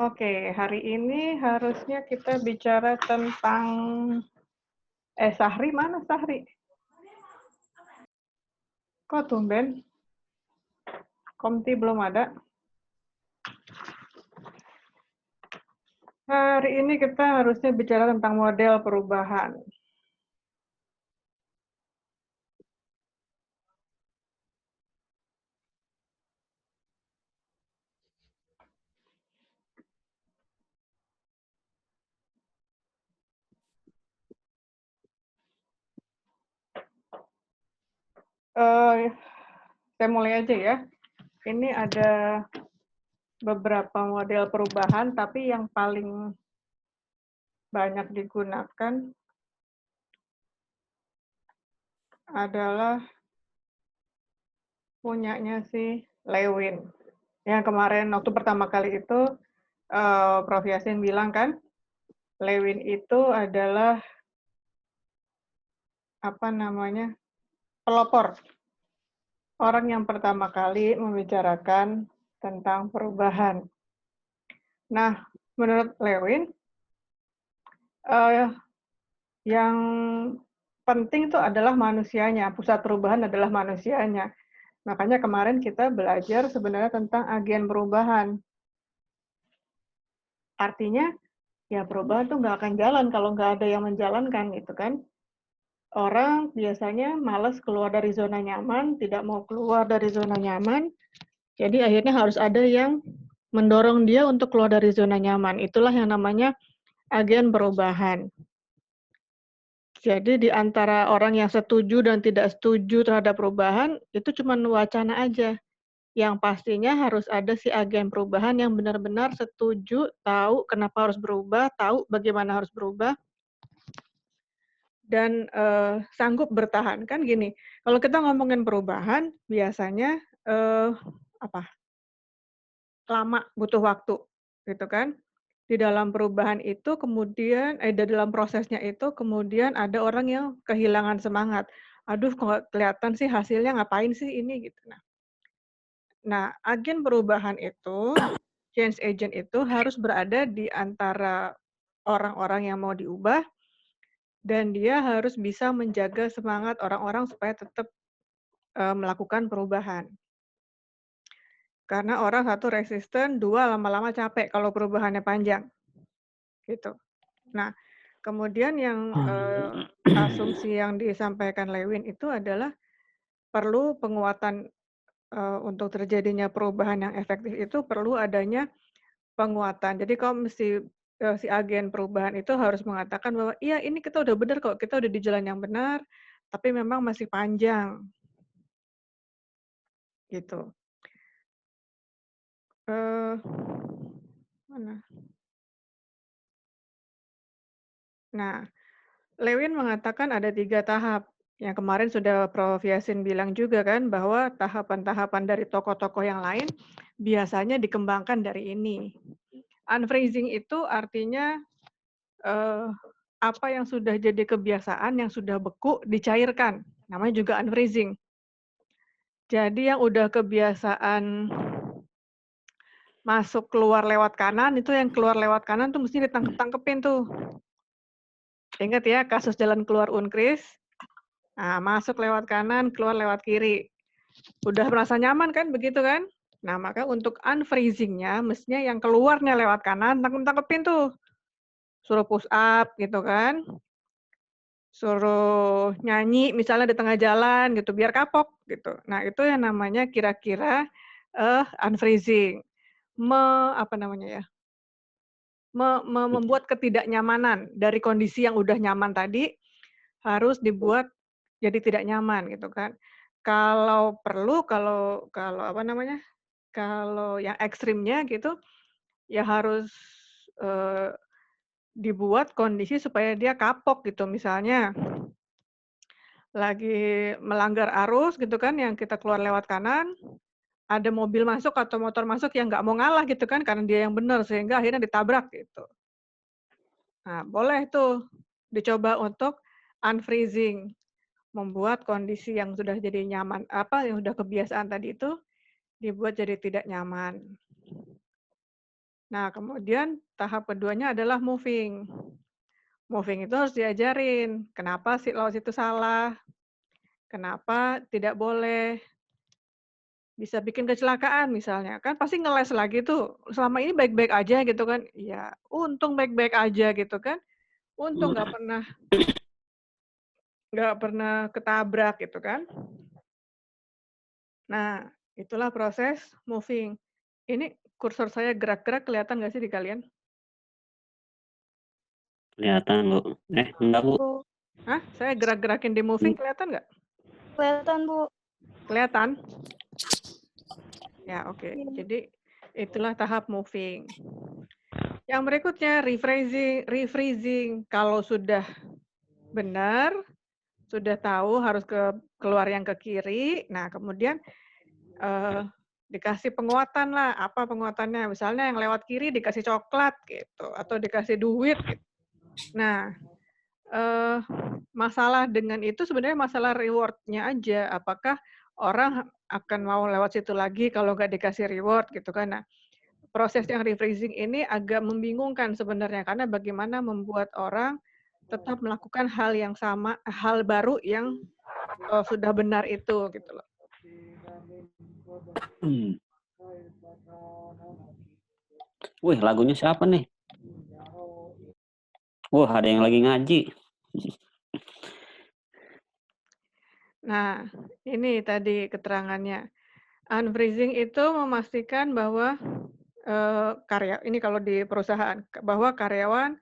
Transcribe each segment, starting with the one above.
Oke, hari ini harusnya kita bicara tentang Sahri mana Sahri? Kok tumben? Komti belum ada. Hari ini kita harusnya bicara tentang model perubahan. Saya mulai aja ya. Ini ada beberapa model perubahan, tapi yang paling banyak digunakan adalah punyanya si Lewin. Yang kemarin waktu pertama kali itu Prof. Yasin bilang kan, Lewin itu adalah pelopor, orang yang pertama kali membicarakan tentang perubahan. Nah, menurut Lewin, yang penting itu adalah manusianya, pusat perubahan adalah manusianya. Makanya kemarin kita belajar sebenarnya tentang agen perubahan. Artinya, ya perubahan tuh nggak akan jalan kalau nggak ada yang menjalankan gitu kan. Orang biasanya malas keluar dari zona nyaman, tidak mau keluar dari zona nyaman, jadi akhirnya harus ada yang mendorong dia untuk keluar dari zona nyaman. Itulah yang namanya agen perubahan. Jadi di antara orang yang setuju dan tidak setuju terhadap perubahan, itu cuma wacana aja. Yang pastinya harus ada si agen perubahan yang benar-benar setuju, tahu kenapa harus berubah, tahu bagaimana harus berubah, dan sanggup bertahan. Kan gini, kalau kita ngomongin perubahan, biasanya apa? Lama, butuh waktu, gitu kan. Di dalam perubahan itu kemudian di dalam prosesnya itu kemudian ada orang yang kehilangan semangat. "Aduh kok nggak kelihatan sih hasilnya, ngapain sih ini?" Gitu. Nah, agen perubahan itu, change agent itu harus berada di antara orang-orang yang mau diubah dan dia harus bisa menjaga semangat orang-orang supaya tetap, melakukan perubahan. Karena orang satu resisten, dua lama-lama capek kalau perubahannya panjang, gitu. Nah, kemudian yang, asumsi yang disampaikan Lewin itu adalah perlu penguatan, untuk terjadinya perubahan yang efektif itu perlu adanya penguatan. Jadi kalau si agen perubahan itu harus mengatakan bahwa, "Iya ini kita udah benar kok, kita udah di jalan yang benar, tapi memang masih panjang." Gitu. Eee, mana? Nah, Lewin mengatakan ada 3 tahap, yang kemarin sudah Prof. Yasin bilang juga kan, bahwa tahapan-tahapan dari tokoh-tokoh yang lain biasanya dikembangkan dari ini. Unfreezing itu artinya, eee, apa yang sudah jadi kebiasaan, yang sudah beku, dicairkan, namanya juga unfreezing. Jadi yang udah kebiasaan masuk keluar lewat kanan, itu yang keluar lewat kanan tuh mesti ditangkep-tangkepin tuh. Ingat ya kasus jalan keluar Unkris? Nah, masuk lewat kanan, keluar lewat kiri. Udah merasa nyaman kan, begitu kan? Nah, maka untuk unfreezing-nya, mestinya yang keluarnya lewat kanan, tangkep-tangkepin tuh. Suruh push up, gitu kan. Suruh nyanyi misalnya di tengah jalan gitu, biar kapok, gitu. Nah, itu yang namanya kira-kira, unfreezing. Apa namanya ya, membuat ketidaknyamanan dari kondisi yang udah nyaman tadi, harus dibuat jadi tidak nyaman gitu kan. Kalau perlu, kalau kalau apa namanya, kalau yang ekstrimnya gitu, ya harus, eee, dibuat kondisi supaya dia kapok gitu. Misalnya, lagi melanggar arus gitu kan, yang kita keluar lewat kanan, ada mobil masuk atau motor masuk yang nggak mau ngalah gitu kan, karena dia yang benar, sehingga akhirnya ditabrak gitu. Nah, boleh tuh dicoba untuk unfreezing. Membuat kondisi yang sudah jadi nyaman yang sudah kebiasaan tadi itu, dibuat jadi tidak nyaman. Nah, kemudian tahap keduanya adalah moving. Moving itu harus diajarin, kenapa sih laut itu salah, kenapa tidak boleh, bisa bikin kecelakaan misalnya, kan pasti ngeles lagi tuh, selama ini baik-baik aja gitu kan, ya untung baik-baik aja gitu kan, untung nggak pernah ketabrak gitu kan. Nah, itulah proses moving. Ini kursor saya gerak-gerak kelihatan nggak sih di kalian? Kelihatan, Bu. Enggak, Bu. Bu. Hah? Saya gerak-gerakin di moving kelihatan nggak? Kelihatan, Bu. Kelihatan? Ya, oke. Iya. Jadi itulah tahap moving. Yang berikutnya rephrasing. Kalau sudah benar, sudah tahu harus keluar yang ke kiri, nah kemudian dikasih penguatan lah, apa penguatannya? Misalnya yang lewat kiri dikasih coklat gitu, atau dikasih duit gitu. Nah, masalah dengan itu sebenarnya masalah reward-nya aja, apakah orang akan mau lewat situ lagi kalau nggak dikasih reward gitu kan. Nah, proses yang rephrasing ini agak membingungkan sebenarnya, karena bagaimana membuat orang tetap melakukan hal yang sama, hal baru yang sudah benar itu gitu loh. Wih, lagunya siapa nih? Wah, ada yang lagi ngaji. Nah, ini tadi keterangannya. Unfreezing itu memastikan bahwa ini kalau di perusahaan, bahwa karyawan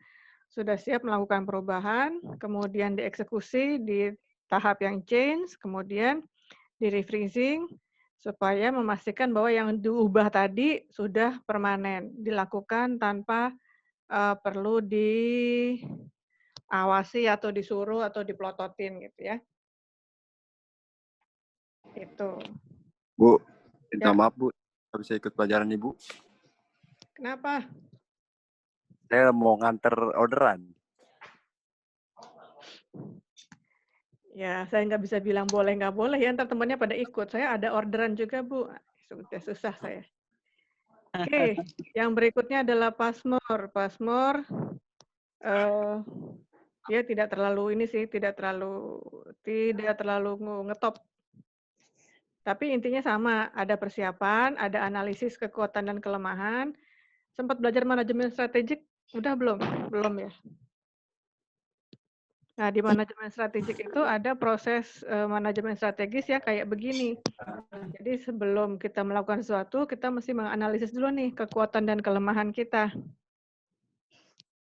sudah siap melakukan perubahan, kemudian dieksekusi di tahap yang change, kemudian di refreezing, supaya memastikan bahwa yang diubah tadi sudah permanen, dilakukan tanpa perlu diawasi atau disuruh atau diplototin gitu ya. Itu. Bu, minta Ya. maaf Bu, nggak bisa ikut pelajaran Ibu. Kenapa? Saya mau nganter orderan. Ya, saya nggak bisa bilang boleh nggak boleh ya, ntar temannya pada ikut. Saya ada orderan juga, Bu. Sudah susah saya. Oke, yang berikutnya adalah Passmore. Passmore, dia tidak terlalu ini sih, tidak terlalu ngetop. Tapi intinya sama, ada persiapan, ada analisis kekuatan dan kelemahan. Sempat belajar manajemen strategik, udah belum? Belum ya? Nah, di manajemen strategik itu ada proses manajemen strategis ya kayak begini. Jadi sebelum kita melakukan sesuatu, kita mesti menganalisis dulu nih kekuatan dan kelemahan kita.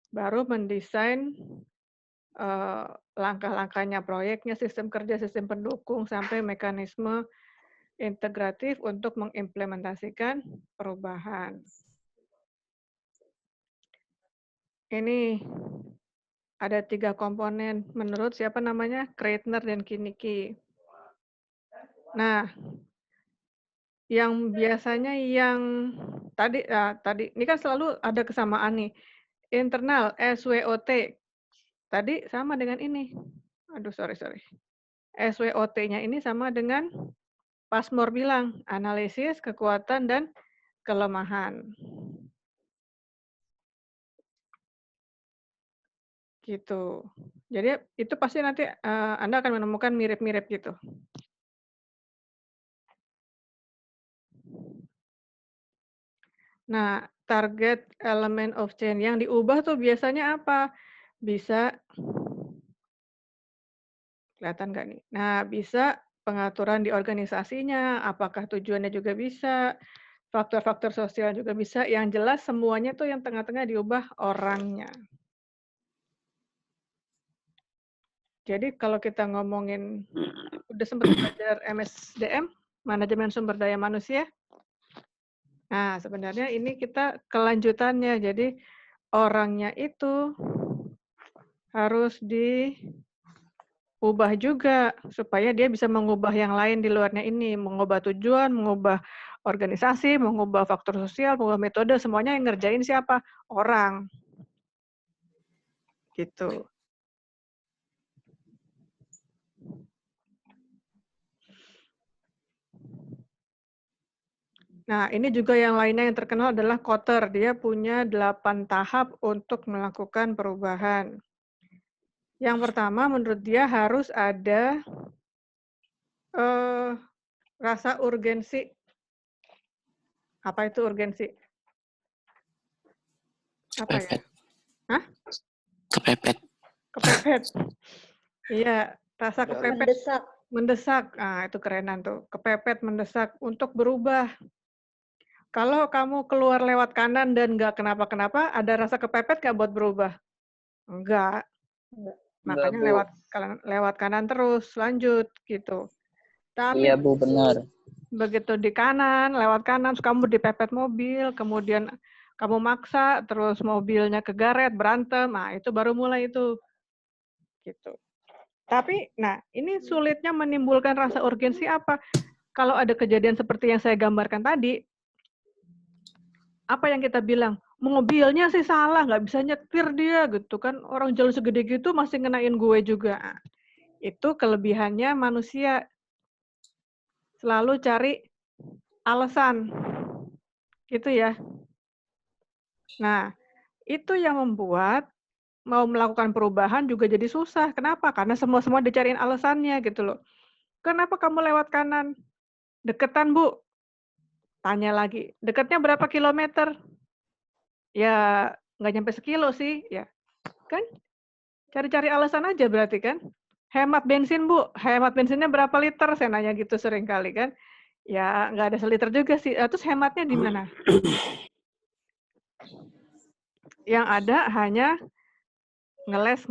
Baru mendesain langkah-langkahnya, proyeknya, sistem kerja, sistem pendukung, sampai mekanisme integratif untuk mengimplementasikan perubahan. Ini ada 3 komponen menurut siapa namanya? Kreitner dan Kinnicky. Nah, yang biasanya yang tadi ini kan selalu ada kesamaan nih. Internal SWOT. Tadi sama dengan ini. Aduh, sorry. SWOT-nya ini sama dengan Passmore bilang, analisis kekuatan dan kelemahan. Gitu. Jadi itu pasti nanti Anda akan menemukan mirip-mirip gitu. Nah, target element of change yang diubah tuh biasanya apa? Bisa kelihatan nggak nih? Nah, bisa pengaturan di organisasinya, apakah tujuannya juga bisa, faktor-faktor sosial juga bisa, yang jelas semuanya tuh yang tengah-tengah diubah orangnya. Jadi kalau kita ngomongin, udah sempat belajar MSDM, manajemen sumber daya manusia. Nah, sebenarnya ini kita kelanjutannya. Jadi orangnya itu harus diubah juga supaya dia bisa mengubah yang lain di luarnya ini, mengubah tujuan, mengubah organisasi, mengubah faktor sosial, mengubah metode, semuanya yang ngerjain siapa? Orang. Gitu. Nah, ini juga yang lainnya yang terkenal adalah Kotter. Dia punya 8 tahap untuk melakukan perubahan. Yang pertama menurut dia harus ada rasa urgensi. Apa itu urgensi? Apa ya? Kepepet. Hah? Kepepet. Kepepet. Iya, rasa kepepet. Mendesak. Mendesak. Ah, itu kerenan tuh. Kepepet, mendesak untuk berubah. Kalau kamu keluar lewat kanan dan nggak kenapa-kenapa, ada rasa kepepet nggak buat berubah? Enggak. Enggak, Makanya Bu. lewat kanan terus, lanjut gitu. Tapi Iya, Bu, benar. begitu di kanan, lewat kanan, terus kamu dipepet mobil, kemudian kamu maksa, terus mobilnya kegaret, berantem, nah itu baru mulai itu. Gitu. Tapi, nah ini sulitnya menimbulkan rasa urgensi apa? Kalau ada kejadian seperti yang saya gambarkan tadi, apa yang kita bilang? Mobilnya sih salah, nggak bisa nyetir dia gitu kan. Orang jalan segede gitu masih ngenain gue juga. Nah, itu kelebihannya manusia. Selalu cari alasan. Gitu ya. Nah, itu yang membuat mau melakukan perubahan juga jadi susah. Kenapa? Karena semua dicariin alasannya gitu loh. Kenapa kamu lewat kanan? Deketan, Bu. Tanya lagi, dekatnya berapa kilometer? Ya, nggak nyampe sekilo sih. Ya, kan? Cari-cari alasan aja berarti kan? Hemat bensin, Bu. Hemat bensinnya berapa liter? Saya nanya gitu sering kali kan. Ya, nggak ada seliter juga sih. Terus hematnya di mana? Yang ada hanya ngeles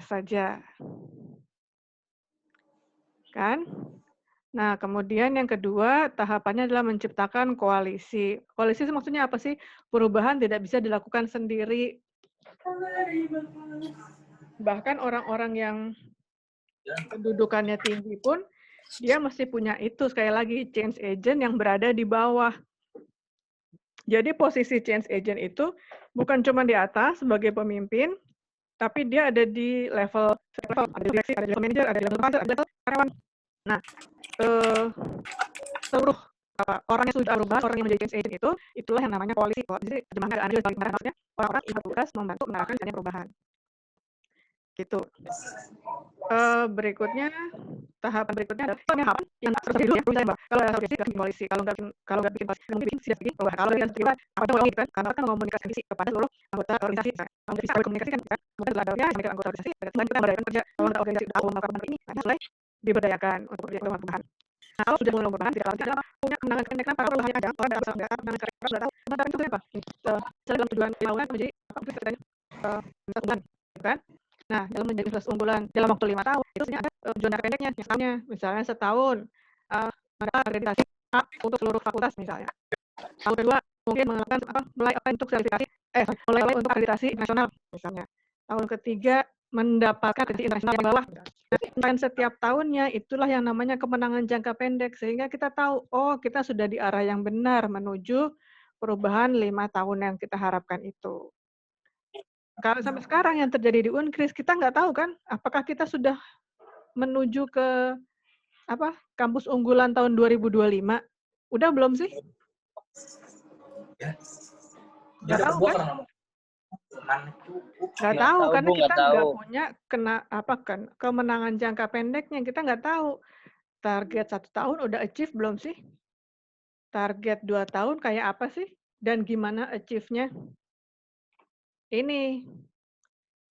saja. Kan? Nah, kemudian yang kedua, tahapannya adalah menciptakan koalisi. Koalisi itu maksudnya apa sih? Perubahan tidak bisa dilakukan sendiri. Bahkan orang-orang yang kedudukannya tinggi pun, dia mesti punya itu, sekali lagi, change agent yang berada di bawah. Jadi posisi change agent itu bukan cuma di atas sebagai pemimpin, tapi dia ada di level, ada di direksi, ada di level manager, ada di level supervisor, ada di level karyawan. Nah, seluruh orang yang sudah berubah, orang yang menjadi change agent itu, itulah yang namanya koalisi. Jadi terjemahannya agak aneh juga kemarin, maksudnya orang-orang yang bertugas membantu mengarahkan adanya perubahan. Gitu. Berikutnya, tahapan berikutnya adalah tahapan yang harus dulu ya. Misalnya, kalau ada koalisi, bikin koalisi. Kalau nggak bikin koalisi, mungkin bikin perubahan. Kalau yang kedua, apa itu gitu kan? Karena kan komunikasi kepada seluruh anggota organisasi. Kalau bisa komunikasikan, kan? Kemudian setelah ada sampai ke anggota organisasi, selain kita berdayakan kerja, kalau anggota organisasi sudah melakukan ini, nah mulai diberdayakan untuk perubahan. Nah, kalau sudah mulai perubahan, tidak lanjut adalah punya kemenangan pendek. Kenapa? Kalau lahannya ada, orang tidak bisa mendengar, kemenangan karya sudah tahu. Kemenangan itu apa? Misalnya dalam tujuan lawan menjadi apa? Mungkin ceritanya unggulan, gitu kan? Nah, dalam menjadi universitas unggulan dalam waktu 5 tahun, itu sebenarnya ada tujuan jangka pendeknya. Misalnya setahun, mendapat akreditasi A untuk seluruh fakultas misalnya. Tahun kedua, mungkin melakukan mulai untuk sertifikasi, mulai untuk akreditasi nasional misalnya. Tahun ketiga, mendapatkan akreditasi internasional yang bawah. Dan setiap tahunnya itulah yang namanya kemenangan jangka pendek, sehingga kita tahu, oh kita sudah di arah yang benar menuju perubahan 5 tahun yang kita harapkan itu. Kalau sampai sekarang yang terjadi di Unkris, kita nggak tahu kan, apakah kita sudah menuju ke kampus unggulan tahun 2025? Udah belum sih? Nggak tahu kan? Nggak tahu karena kita nggak punya kemenangan jangka pendeknya. Kita nggak tahu target 1 tahun udah achieve belum sih? Target 2 tahun kayak apa sih? Dan gimana achieve-nya? Ini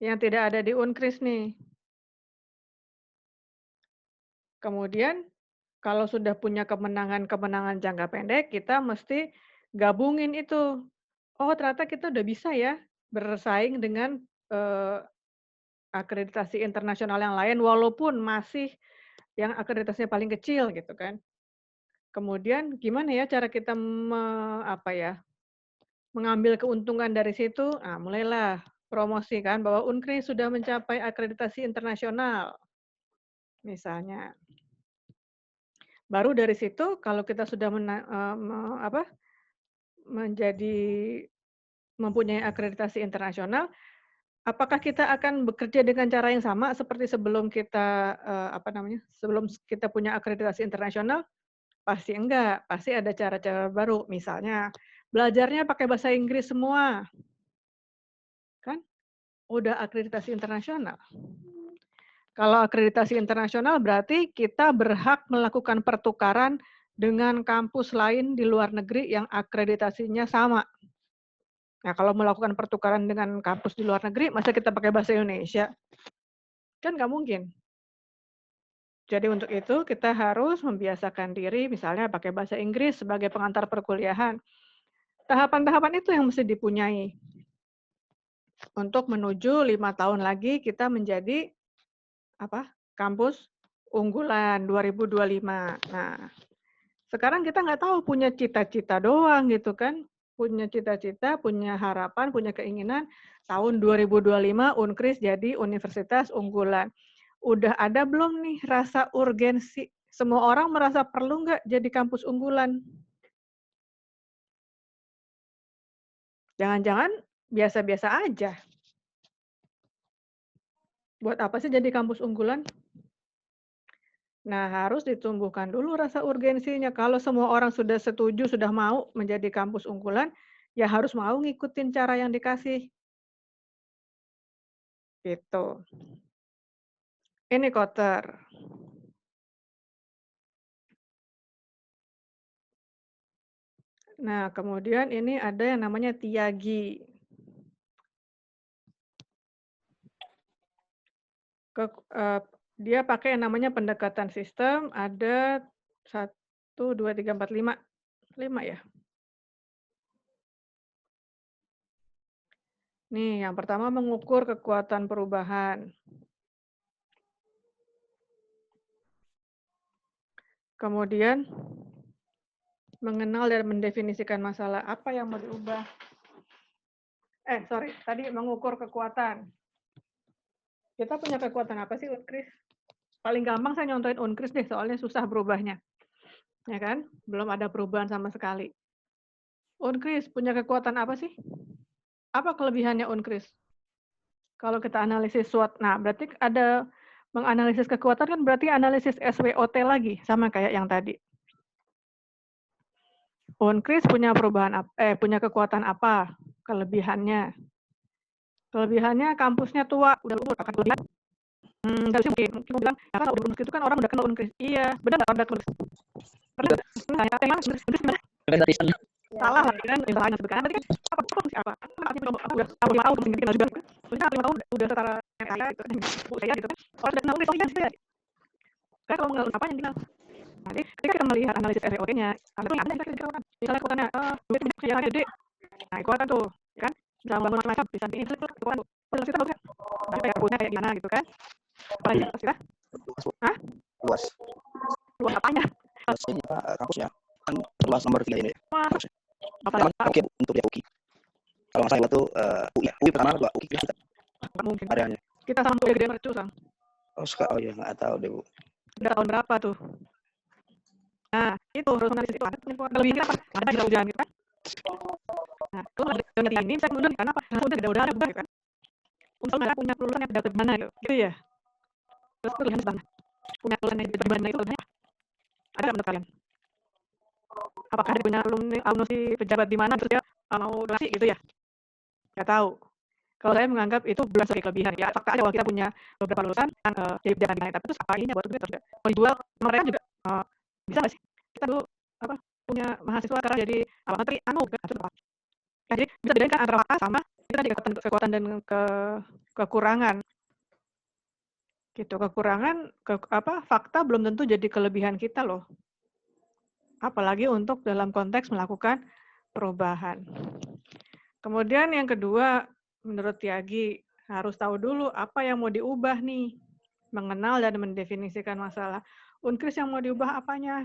yang tidak ada di Unkris nih. Kemudian kalau sudah punya kemenangan jangka pendek, kita mesti gabungin itu. Oh, ternyata kita udah bisa ya bersaing dengan akreditasi internasional yang lain, walaupun masih yang akreditasinya paling kecil gitu kan. Kemudian gimana ya cara kita mengambil keuntungan dari situ? Nah, mulailah promosi kan bahwa Unkris sudah mencapai akreditasi internasional, misalnya. Baru dari situ kalau kita sudah mempunyai akreditasi internasional, apakah kita akan bekerja dengan cara yang sama seperti sebelum kita sebelum kita punya akreditasi internasional? Pasti enggak, pasti ada cara-cara baru. Misalnya, belajarnya pakai bahasa Inggris semua, kan udah akreditasi internasional. Kalau akreditasi internasional berarti kita berhak melakukan pertukaran dengan kampus lain di luar negeri yang akreditasinya sama. Nah, kalau melakukan pertukaran dengan kampus di luar negeri, masa kita pakai bahasa Indonesia? Kan nggak mungkin. Jadi untuk itu kita harus membiasakan diri misalnya pakai bahasa Inggris sebagai pengantar perkuliahan. Tahapan-tahapan itu yang mesti dipunyai. Untuk menuju 5 tahun lagi kita menjadi kampus unggulan 2025. Nah, sekarang kita nggak tahu punya cita-cita doang gitu kan. Punya cita-cita, punya harapan, punya keinginan tahun 2025 Unkris jadi universitas unggulan. Udah ada belum nih rasa urgensi? Semua orang merasa perlu nggak jadi kampus unggulan? Jangan-jangan biasa-biasa aja. Buat apa sih jadi kampus unggulan? Nah, harus ditumbuhkan dulu rasa urgensinya. Kalau semua orang sudah setuju, sudah mau menjadi kampus unggulan, ya harus mau ngikutin cara yang dikasih. Gitu. Ini kotor. Nah, kemudian ini ada yang namanya Tiagi. Dia pakai yang namanya pendekatan sistem, ada 1, 2, 3, 4, 5. 5 ya? Nih, yang pertama mengukur kekuatan perubahan. Kemudian mengenal dan mendefinisikan masalah apa yang mau diubah. Tadi mengukur kekuatan. Kita punya kekuatan apa sih, Unkris? Paling gampang saya nyontohin Unkris deh, soalnya susah berubahnya. Ya kan? Belum ada perubahan sama sekali. Unkris punya kekuatan apa sih? Apa kelebihannya Unkris? Kalau kita analisis SWOT, nah berarti ada menganalisis kekuatan kan berarti analisis SWOT lagi, sama kayak yang tadi. Unkris punya punya kekuatan apa? Kelebihannya. Kelebihannya kampusnya tua, udah lulus, akan kelebihan. Enggak sih mungkin bilang, ya kan udah Unkris itu kan orang udah kenal Unkris. Iya, benar nggak orang udah kenal Unkris? Pernah nggak? Tanya Unkris gimana? Salah lah kan, misalnya sebutkan. Berarti kan apa fungsi apa? Udah 5 tahun mungkin kenal juga. Maksudnya 5 tahun udah setara saya gitu, saya gitu kan. Orang udah kenal Unkris, oh iya gitu ya. Karena kalau mengenal apa yang kenal. Nanti ketika kita melihat analisis SWOT-nya, ada tuh yang ada kira-kira orang. Misalnya kekuatannya, duit kecil gede. Nah, kekuatan tuh, ya kan? Bisa membangun macam-macam, bisa bikin kekuatan tuh. Jelas kita bagus kan? Tapi kayak punya kayak gimana gitu kan? Apalagi jelas kita? Hah? Luas. Luas apanya? Luas ini Pak, kampusnya. Kan luas nomor 3 ini. Kampusnya. Oke, untuk dia UKI. Kalau nggak salah waktu UI pertama dua UKI kita. Nggak mungkin. Variannya. Kita sama kuliah gede mercu, Sang. Oh iya, nggak tahu deh, Bu. Udah tahun berapa tuh? Nah, itu harus analisis itu. Kelebihan kita apa? Ada di hujan gitu kan? Nah, kalau ada ini, saya mundur karena apa? Karena udah ada gitu kan? Untuk mereka punya kelulusan yang dapat mana gitu ya? Terus pilihan sebenarnya. Punya kelulusan yang dapat mana itu sebenarnya? Ada menurut kalian? Apakah dia punya alumni pejabat di mana terus dia mau donasi gitu ya? Nggak tahu. Kalau saya menganggap itu bukan sebagai kelebihan ya. Fakta aja kalau kita punya beberapa lulusan jadi pejabat di mana, tapi terus apa ini buat kita terus mau dijual sama mereka juga bisa nggak sih? Kita dulu punya mahasiswa sekarang jadi menteri kan? Ya, jadi bisa bedain kan antara fakta sama itu tadi kekuatan dan kekurangan. Gitu, kekurangan fakta belum tentu jadi kelebihan kita loh. Apalagi untuk dalam konteks melakukan perubahan. Kemudian yang kedua, menurut Tiagi, harus tahu dulu apa yang mau diubah nih. Mengenal dan mendefinisikan masalah. Unkris yang mau diubah apanya?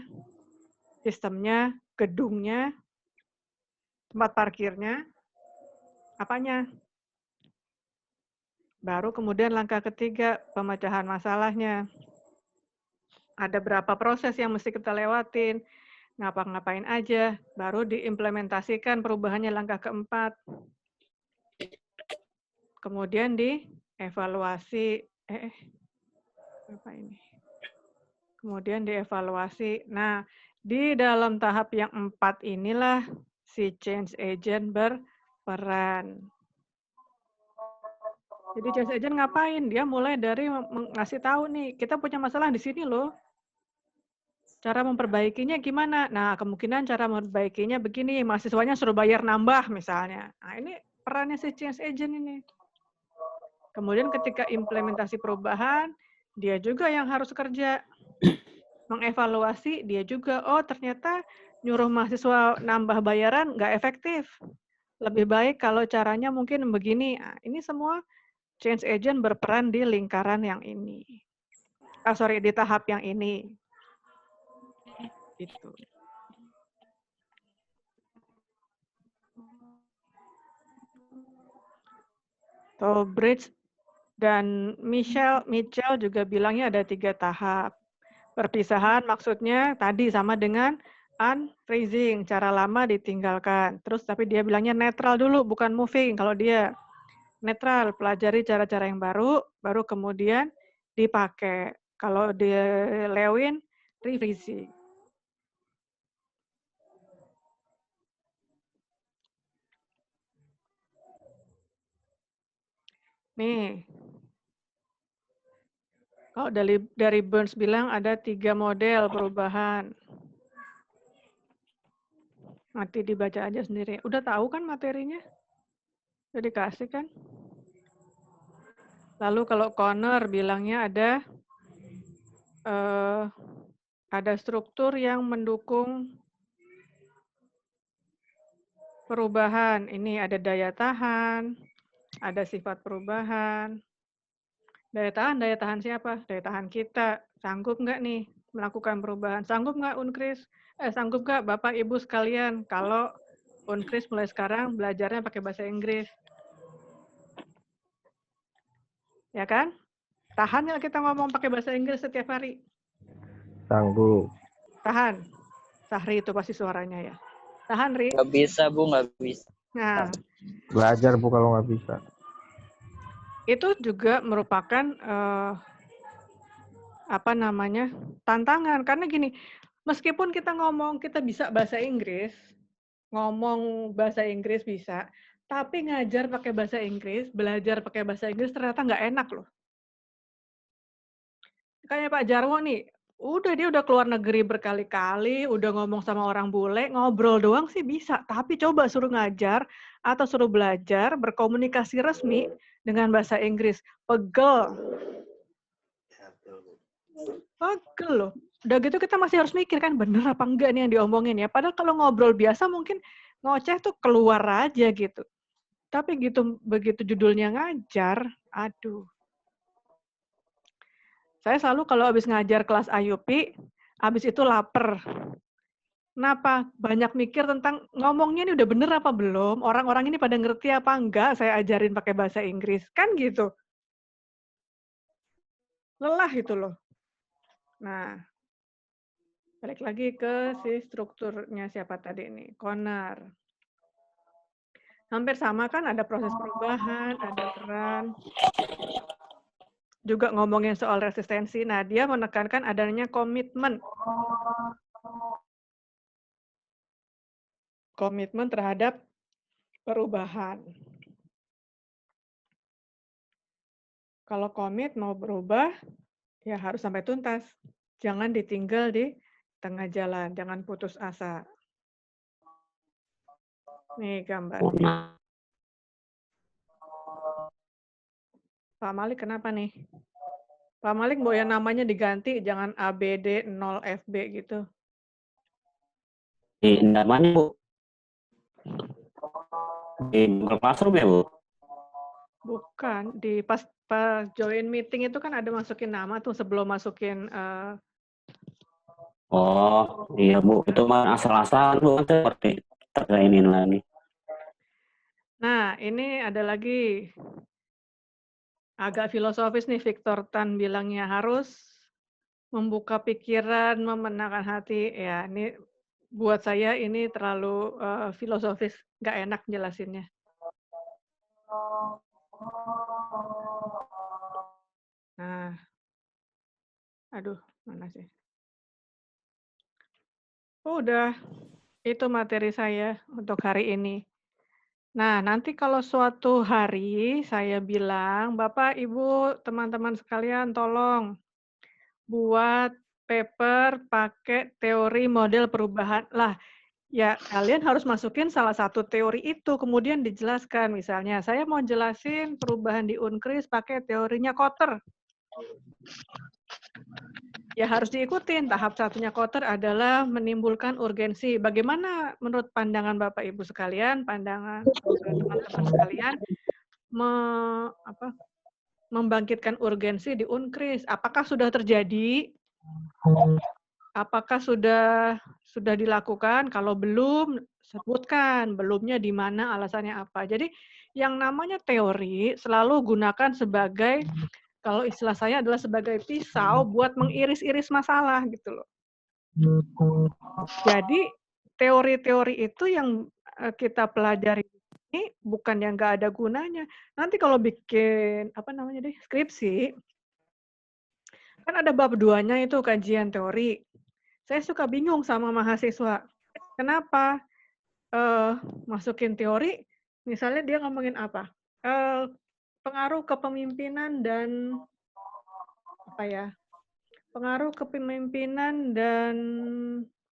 Sistemnya, gedungnya, tempat parkirnya, apanya? Baru kemudian langkah ketiga, pemecahan masalahnya. Ada berapa proses yang mesti kita lewatin, ngapa-ngapain aja, baru diimplementasikan perubahannya langkah keempat. Kemudian dievaluasi, Kemudian dievaluasi. Nah, Di dalam tahap yang 4 inilah si change agent berperan. Jadi change agent ngapain? Dia mulai dari ngasih tahu nih, kita punya masalah di sini loh. Cara memperbaikinya gimana? Nah, kemungkinan cara memperbaikinya begini, mahasiswanya suruh bayar nambah misalnya. Nah, ini perannya si change agent ini. Kemudian ketika implementasi perubahan, dia juga yang harus kerja. Mengevaluasi, dia juga, oh ternyata nyuruh mahasiswa nambah bayaran nggak efektif. Lebih baik kalau caranya mungkin begini. Nah, ini semua change agent berperan di lingkaran yang ini. Di tahap yang ini. Gitu. Bridge dan Mitchell juga bilangnya ada 3 tahap. Perpisahan maksudnya tadi sama dengan unfreezing, cara lama ditinggalkan. Terus tapi dia bilangnya netral dulu, bukan moving. Kalau dia netral, pelajari cara-cara yang baru, baru kemudian dipakai. Kalau di Lewin, refreezing. Nih, kalau dari Burns bilang ada 3 model perubahan. Nanti dibaca aja sendiri. Udah tahu kan materinya? Udah dikasih kan? Lalu kalau Connor bilangnya ada struktur yang mendukung perubahan. Ini ada daya tahan, ada sifat perubahan. Daya tahan siapa? Daya tahan kita. Sanggup nggak nih melakukan perubahan? Sanggup nggak Unkris? Sanggup nggak Bapak Ibu sekalian kalau Unkris mulai sekarang belajarnya pakai bahasa Inggris? Ya kan? Tahan nggak kita ngomong pakai bahasa Inggris setiap hari? Sanggup. Tahan. Sahri itu pasti suaranya ya. Tahan, Ri. Nggak bisa, Bu, nggak bisa. Nah, Belajar Bu kalau nggak bisa. itu juga merupakan tantangan. Karena gini, meskipun kita bisa bahasa Inggris, ngomong bahasa Inggris bisa, tapi ngajar pakai bahasa Inggris, belajar pakai bahasa Inggris ternyata nggak enak loh. Kayak Pak Jarwo nih, dia udah keluar negeri berkali-kali, udah ngomong sama orang bule, ngobrol doang sih bisa, tapi coba suruh ngajar atau suruh belajar berkomunikasi resmi dengan bahasa Inggris, pegel loh. Udah gitu kita masih harus mikir kan, bener apa enggak nih yang diomongin ya. Padahal kalau ngobrol biasa mungkin ngoceh tuh keluar aja gitu. Tapi begitu judulnya ngajar, aduh. Saya selalu kalau habis ngajar kelas IUP, habis itu lapar. Kenapa? Banyak mikir tentang ngomongnya ini udah bener apa belum, orang-orang ini pada ngerti apa enggak saya ajarin pakai bahasa Inggris. Kan gitu. Lelah itu loh. Nah, balik lagi ke si strukturnya siapa tadi ini, Connor. Hampir sama kan, ada proses perubahan, ada peran. Juga ngomongin soal resistensi. Nah, dia menekankan adanya komitmen. Komitmen terhadap perubahan. Kalau komit mau berubah, ya harus sampai tuntas. Jangan ditinggal di tengah jalan, jangan putus asa. Nih gambarnya. Pak Malik kenapa nih? Pak Malik mau yang namanya diganti, jangan ABD 0 FB gitu. Di namanya Bu. Di Google Classroom ya Bu? Bukan, di pas join meeting itu kan ada masukin nama tuh sebelum masukin. Oh iya Bu, itu mah asal-asalan Bu, seperti terkainin lagi. Nah, ini ada lagi. Agak filosofis nih, Victor Tan bilangnya harus membuka pikiran, memenangkan hati. Ya, ini buat saya ini terlalu filosofis, nggak enak jelasinnya. Nah, aduh, mana sih? Udah, itu materi saya untuk hari ini. Nah, nanti kalau suatu hari saya bilang, "Bapak, Ibu, teman-teman sekalian tolong buat paper pakai teori model perubahan." Lah, ya kalian harus masukin salah satu teori itu, kemudian dijelaskan. Misalnya, saya mau jelasin perubahan di UNKRIS pakai teorinya Kotter. Ya harus diikutin. Tahap satunya Kotter adalah menimbulkan urgensi. Bagaimana menurut pandangan Bapak Ibu sekalian, pandangan teman-teman sekalian, membangkitkan urgensi di UNKRIS? Apakah sudah terjadi? Apakah sudah dilakukan? Kalau belum, sebutkan belumnya di mana, alasannya apa. Jadi yang namanya teori selalu gunakan sebagai, kalau istilah saya adalah sebagai pisau buat mengiris-iris masalah gitu loh. Jadi teori-teori itu yang kita pelajari ini bukan yang nggak ada gunanya. Nanti kalau bikin skripsi, kan ada bab 2-nya itu kajian teori. Saya suka bingung sama mahasiswa. Kenapa masukin teori, misalnya dia ngomongin apa? Pengaruh kepemimpinan dan pengaruh kepemimpinan dan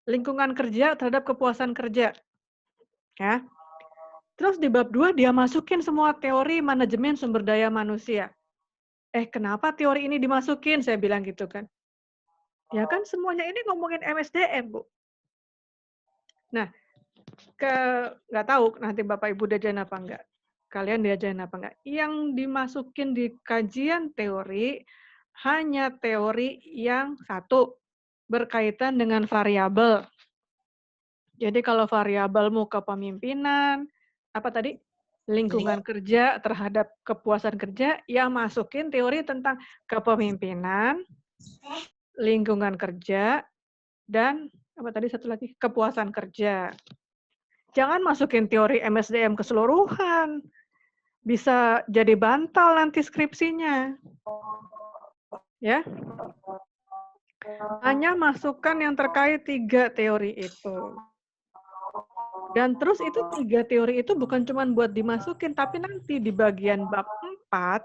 lingkungan kerja terhadap kepuasan kerja. Ya. Terus di bab 2 dia masukin semua teori manajemen sumber daya manusia. Kenapa teori ini dimasukin? Saya bilang gitu kan. Ya kan semuanya ini ngomongin MSDM, Bu. Nah, nggak tahu nanti Bapak Ibu diajarin apa enggak. Kalian diajarin apa enggak. Yang dimasukin di kajian teori hanya teori yang satu, berkaitan dengan variabel. Jadi kalau variabelmu kepemimpinan, lingkungan kerja terhadap kepuasan kerja, yang masukin teori tentang kepemimpinan, lingkungan kerja, dan kepuasan kerja. Jangan masukin teori MSDM keseluruhan. Bisa jadi bantal nanti skripsinya. Ya. Hanya masukkan yang terkait 3 teori itu. Dan terus itu 3 teori itu bukan cuma buat dimasukin, tapi nanti di bagian bab 4,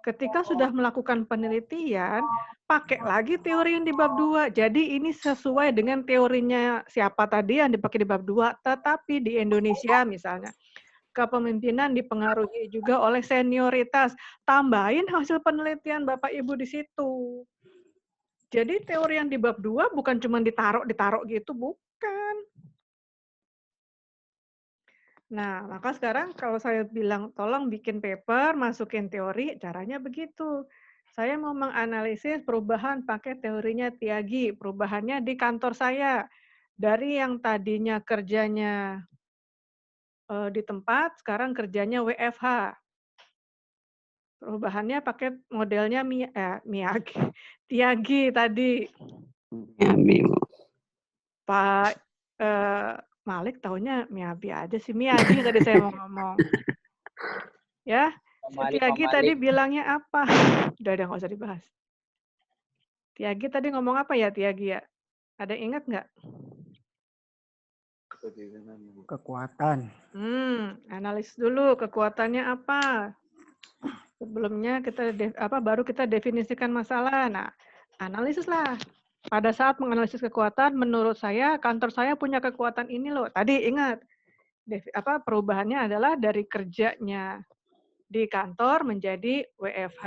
ketika sudah melakukan penelitian, pakai lagi teori yang di bab 2. Jadi ini sesuai dengan teorinya siapa tadi yang dipakai di bab 2, tetapi di Indonesia misalnya, kepemimpinan dipengaruhi juga oleh senioritas. Tambahin hasil penelitian Bapak Ibu di situ. Jadi teori yang di bab 2 bukan cuma ditaruh gitu, bukan. Nah, maka sekarang kalau saya bilang tolong bikin paper, masukin teori, caranya begitu. Saya mau menganalisis perubahan pakai teorinya Tyagi, perubahannya di kantor saya. Dari yang tadinya kerjanya di tempat, sekarang kerjanya WFH. Perubahannya pakai modelnya Tyagi tadi. Pak Malik taunya Miyabi aja sih, Miyagi tadi saya mau ngomong. Ya, si Tyagi tadi bilangnya apa? Udah nggak usah dibahas. Tyagi tadi ngomong apa ya, Tyagi ya? Ada yang ingat nggak? Kekuatan. Analis dulu kekuatannya apa. Sebelumnya baru kita definisikan masalah. Nah, analisislah. Pada saat menganalisis kekuatan, menurut saya kantor saya punya kekuatan ini loh. Tadi ingat, perubahannya adalah dari kerjanya di kantor menjadi WFH.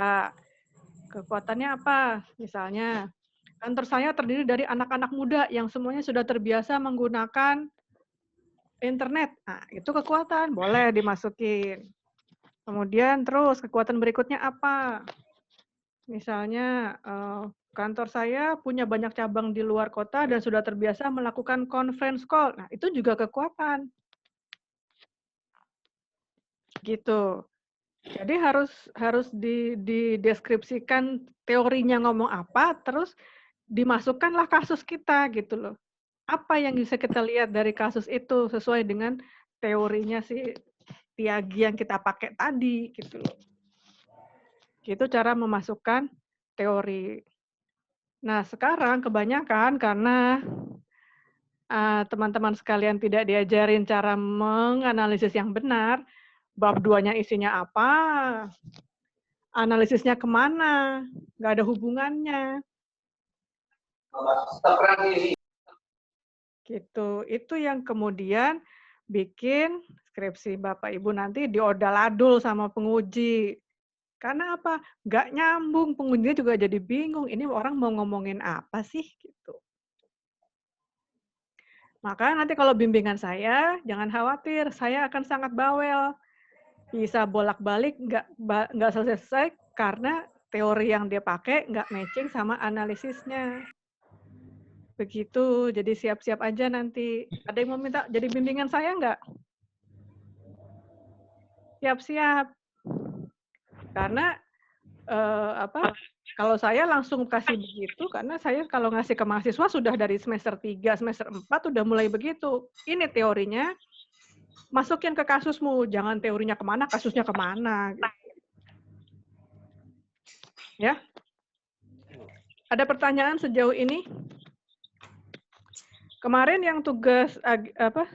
Kekuatannya apa? Misalnya, kantor saya terdiri dari anak-anak muda yang semuanya sudah terbiasa menggunakan internet. Nah, itu kekuatan, boleh dimasukin. Kemudian terus kekuatan berikutnya apa? Misalnya, kantor saya punya banyak cabang di luar kota dan sudah terbiasa melakukan conference call. Nah, itu juga kekuatan. Gitu. Jadi harus dideskripsikan teorinya ngomong apa, terus dimasukkanlah kasus kita gitu loh. Apa yang bisa kita lihat dari kasus itu sesuai dengan teorinya si Tyagi yang kita pakai tadi gitu loh. Gitu cara memasukkan teori. Nah, sekarang kebanyakan karena teman-teman sekalian tidak diajarin cara menganalisis yang benar, bab 2-nya isinya apa, analisisnya kemana, nggak ada hubungannya. Gitu. Itu yang kemudian bikin skripsi Bapak Ibu nanti diodal-adul sama penguji. Karena apa? Nggak nyambung, pengujinya juga jadi bingung. Ini orang mau ngomongin apa sih? Gitu. Maka nanti kalau bimbingan saya, jangan khawatir, saya akan sangat bawel. Bisa bolak-balik, nggak selesai karena teori yang dia pakai nggak matching sama analisisnya. Begitu, jadi siap-siap aja nanti. Ada yang mau minta jadi bimbingan saya nggak? Siap-siap. Karena kalau saya langsung kasih begitu, karena saya kalau ngasih ke mahasiswa sudah dari semester 3, semester 4 udah mulai begitu. Ini teorinya, masukin ke kasusmu. Jangan teorinya kemana, kasusnya kemana. Gitu. Ya. Ada pertanyaan sejauh ini? Kemarin yang tugas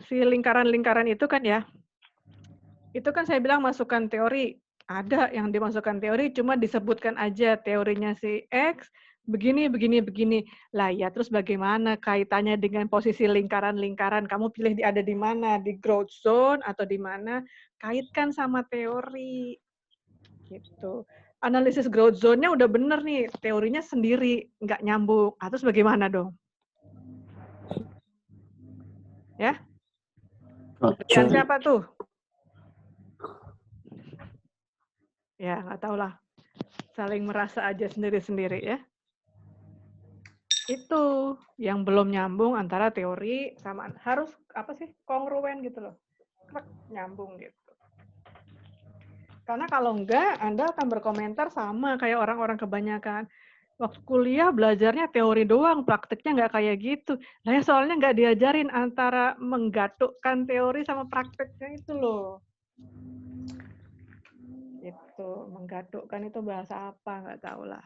si lingkaran-lingkaran itu kan ya, itu kan saya bilang masukkan teori. Ada yang dimasukkan teori, cuma disebutkan aja teorinya si X, begini, begini, begini. Lah ya, terus bagaimana kaitannya dengan posisi lingkaran-lingkaran? Kamu pilih ada di mana? Di growth zone atau di mana? Kaitkan sama teori. Gitu. Analisis growth zone-nya udah bener nih, teorinya sendiri, nggak nyambung. Terus bagaimana dong? Ya? Kerjaan siapa tuh? Ya, nggak tahu lah. Saling merasa aja sendiri-sendiri ya. Itu yang belum nyambung antara teori sama harus apa sih kongruen gitu loh. Nyambung gitu. Karena kalau enggak, Anda akan berkomentar sama kayak orang-orang kebanyakan. Waktu kuliah belajarnya teori doang, prakteknya nggak kayak gitu. Nah ya soalnya nggak diajarin antara menggatukkan teori sama prakteknya itu loh. Itu menggatukkan itu bahasa apa nggak tahu lah.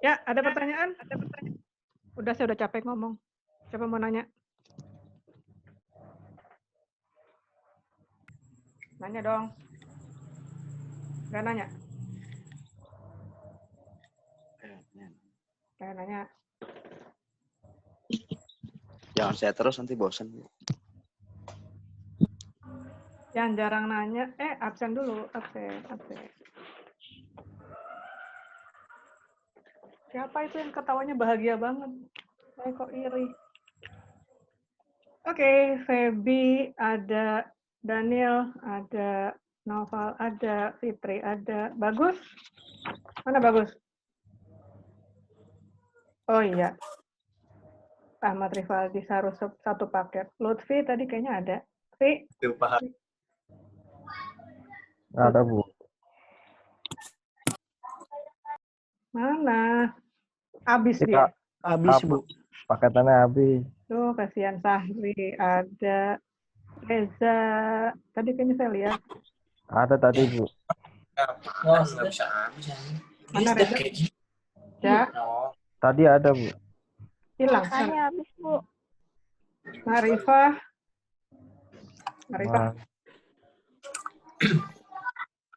Ya ada pertanyaan? Saya udah capek ngomong. Siapa mau nanya? Nanya dong. Nggak nanya? Kayak nanya. Jangan saya terus nanti bosan. Yang jarang nanya, absen dulu, absen. Siapa itu yang ketawanya bahagia banget? Saya kok iri. Oke, Feby, ada Daniel, ada Noval, ada Fitri, ada Bagus. Mana Bagus? Oh iya. Ahmad Rivaldi harus satu paket. Lutfi tadi kayaknya ada. Fi? Ada, Bu. Mana? Habis dia. Habis, Bu. Paketannya habis. Tuh, kasihan Sahri. Ada Reza. Tadi kayaknya saya lihat. Ada tadi, Bu. Wah, nggak bisa habis. Mana Reza? Ya. Tadi ada, Bu. Hilang. Makanya habis, Bu. Marifah.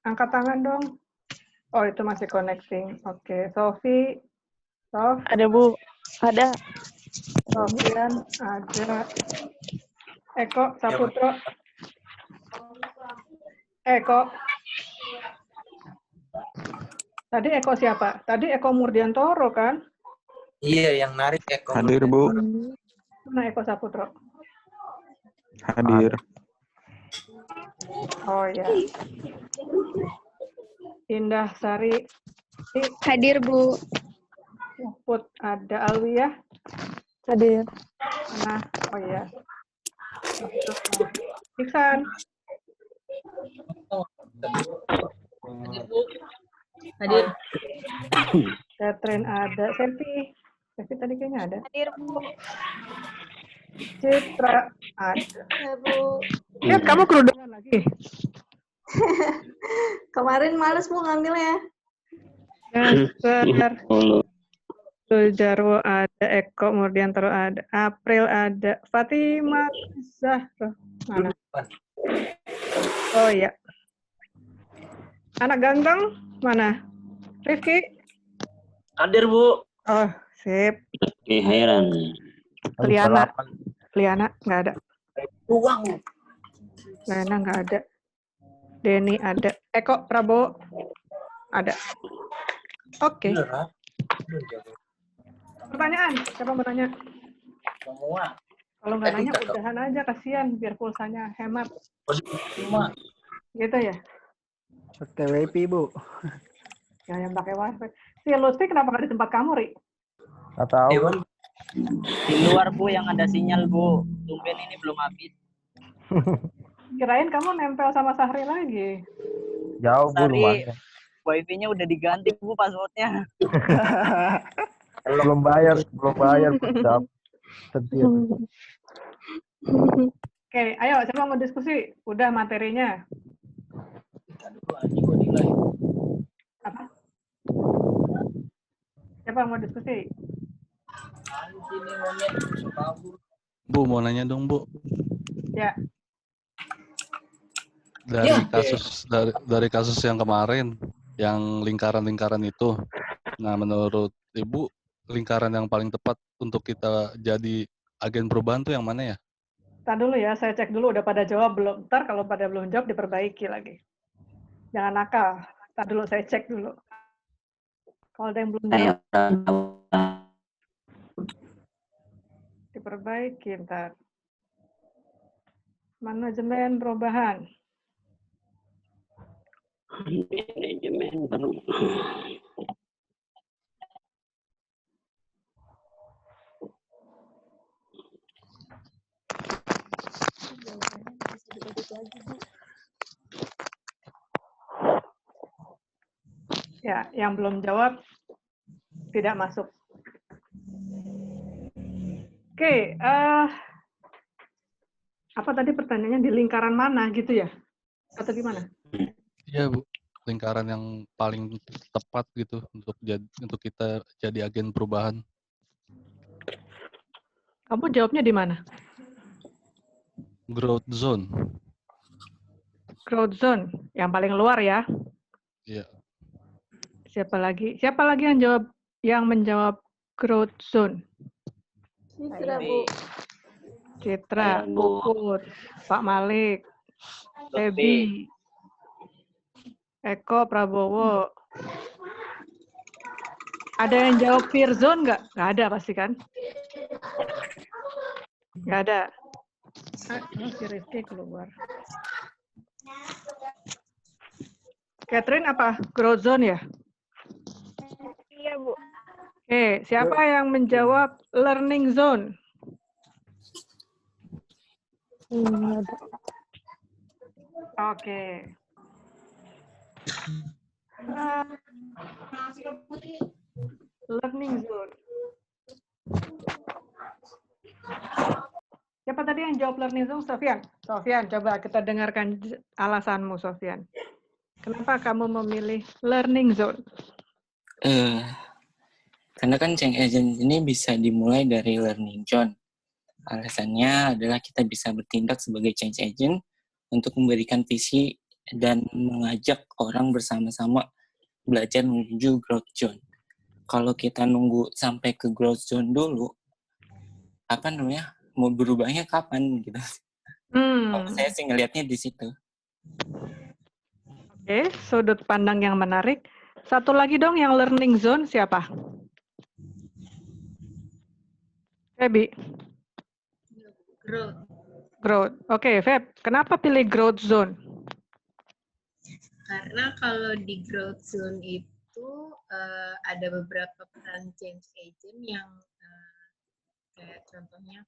Angkat tangan dong. Oh, itu masih connecting. Oke, Sofi. Sof. Ada, Bu. Ada. Sofian. Ada. Eko Saputro. Eko. Tadi Eko siapa? Tadi Eko Murdiantoro kan? Iya, yang narik Eko. Hadir, Bu. Mana Eko Saputro? Hadir. Oh ya. Indah Sari. Hadir, Bu. Put ada Alwiyah. Hadir. Nah, oh ya. Iksan. Hadir. Catherine ada. Sevi tadi kayaknya ada. Hadir, Bu. Citra ada. Ya, Bu. Ya, kamu kerudungan lagi. Kemarin males, Bu, ngambilnya. Dasar. Jarwo ada, Eko Murdiantoro ada, April ada, Fatimah Zahra mana? Oh iya. Anak ganteng mana? Rifki? Hadir, Bu. Oh, sip. Heran. Liana. Liana nggak ada. Uang. Liana nggak ada. Denny ada. Eko Prabowo ada. Oke. Beneran? Pertanyaan, siapa mau nanya? Semua. Kalau nggak nanya, Enggak dong. udahan aja, kasihan biar pulsanya hemat. Semua. Gitu ya? Pakai WiFi, Bu. Ya, yang pakai wifi. Si Lutfi kenapa nggak di tempat kamu, Ri? Nggak tahu. Dewan. Di luar, Bu, yang ada sinyal, Bu. Tumben ini belum habis. Kirain kamu nempel sama Sahri lagi. Jauh, Bu, Sari, rumahnya. wifi-nya udah diganti, Bu, passwordnya. Belum bayar, tetap. Sedih. Oke, ayo, siapa mau diskusi? Udah materinya. Apa? Siapa mau diskusi? Bu, mau nanya dong, Bu. Ya, Dari kasus yang kemarin, yang lingkaran-lingkaran itu. Nah, menurut Ibu, lingkaran yang paling tepat untuk kita jadi agen perubahan tuh yang mana ya? tar dulu ya, saya cek dulu udah pada jawab belum. Ntar kalau pada belum jawab diperbaiki lagi. Jangan nakal. Tar dulu saya cek dulu. Kalau ada yang belum jawab, diperbaiki ntar. Manajemen perubahan. Manajemen perubahan. Ya, yang belum jawab tidak masuk. Oke, apa tadi pertanyaannya, di lingkaran mana gitu ya? Atau gimana? Iya, Bu. Lingkaran yang paling tepat gitu untuk kita jadi agen perubahan. Kamu jawabnya di mana? Growth zone. Growth zone, yang paling luar ya. Iya. Siapa lagi? Siapa lagi yang menjawab growth zone? Citra, Bu. Citra, Ayo, Bu. Puput, Pak Malik, Debbie, Eko, Prabowo. Ada yang jawab fear zone nggak? Nggak ada pasti kan? Nggak ada. Si Rizky keluar. Catherine apa? Growth zone ya? Iya, Bu. Oke, siapa yang menjawab learning zone? Ada. Oke. Learning zone. Siapa tadi yang jawab learning zone? Sofyan. Sofyan, coba kita dengarkan alasanmu, Sofyan. Kenapa kamu memilih learning zone? Karena kan change agent ini bisa dimulai dari learning zone. Alasannya adalah kita bisa bertindak sebagai change agent untuk memberikan visi dan mengajak orang bersama-sama belajar menuju growth zone. Kalau kita nunggu sampai ke growth zone dulu, mau berubahnya kapan gitu. Kalau saya sih ngelihatnya di situ. Oke, sudut pandang yang menarik. Satu lagi dong yang learning zone siapa? Febi. Growth. Oke, Feb. Kenapa pilih growth zone? Karena kalau di growth zone itu ada beberapa peran change agent yang kayak contohnya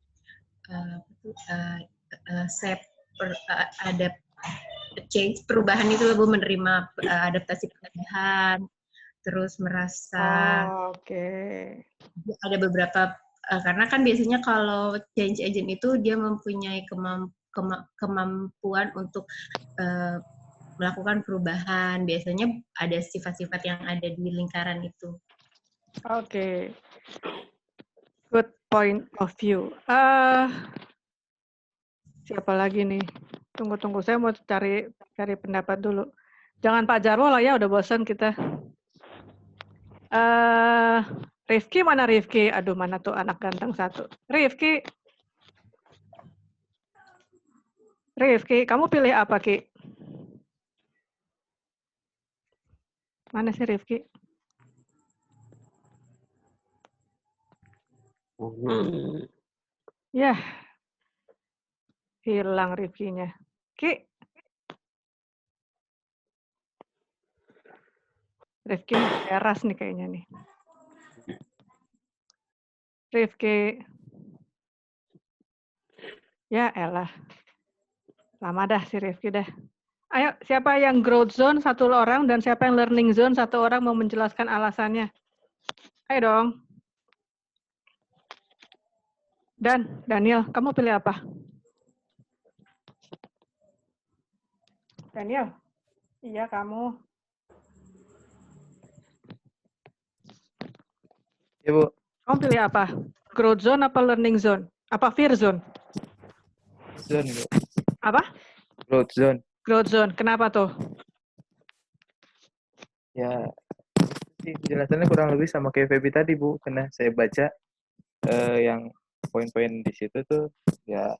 ada change perubahan itu Bu, menerima adaptasi perubahan, terus merasa ada beberapa karena kan biasanya kalau change agent itu dia mempunyai kemampuan untuk melakukan perubahan. Biasanya ada sifat-sifat yang ada di lingkaran itu. Oke. Good point of view. Siapa lagi nih? Tunggu, saya mau cari pendapat dulu. Jangan Pak Jarwo lah ya, udah bosan kita. Rifki mana Rifki? Aduh, mana tuh anak ganteng satu. Rifki, kamu pilih apa, Ki? Mana sih Rifki? Yah, hilang Rifkinya. Ki, Rifki teras nih kayaknya nih. Rifki. Ya elah. Lama dah si Rifki dah. Ayo, siapa yang growth zone satu orang dan siapa yang learning zone satu orang mau menjelaskan alasannya. Ayo dong. Dan Daniel, kamu pilih apa? Daniel? Iya, kamu. Ya, Bu. Kamu pilih apa? Growth zone apa learning zone? Apa fear zone? Zone, Bu. Apa? Growth zone. Growth zone. Kenapa tuh? Ya, penjelasannya kurang lebih sama kayak Feby tadi, Bu. Karena saya baca yang poin-poin di situ tuh ya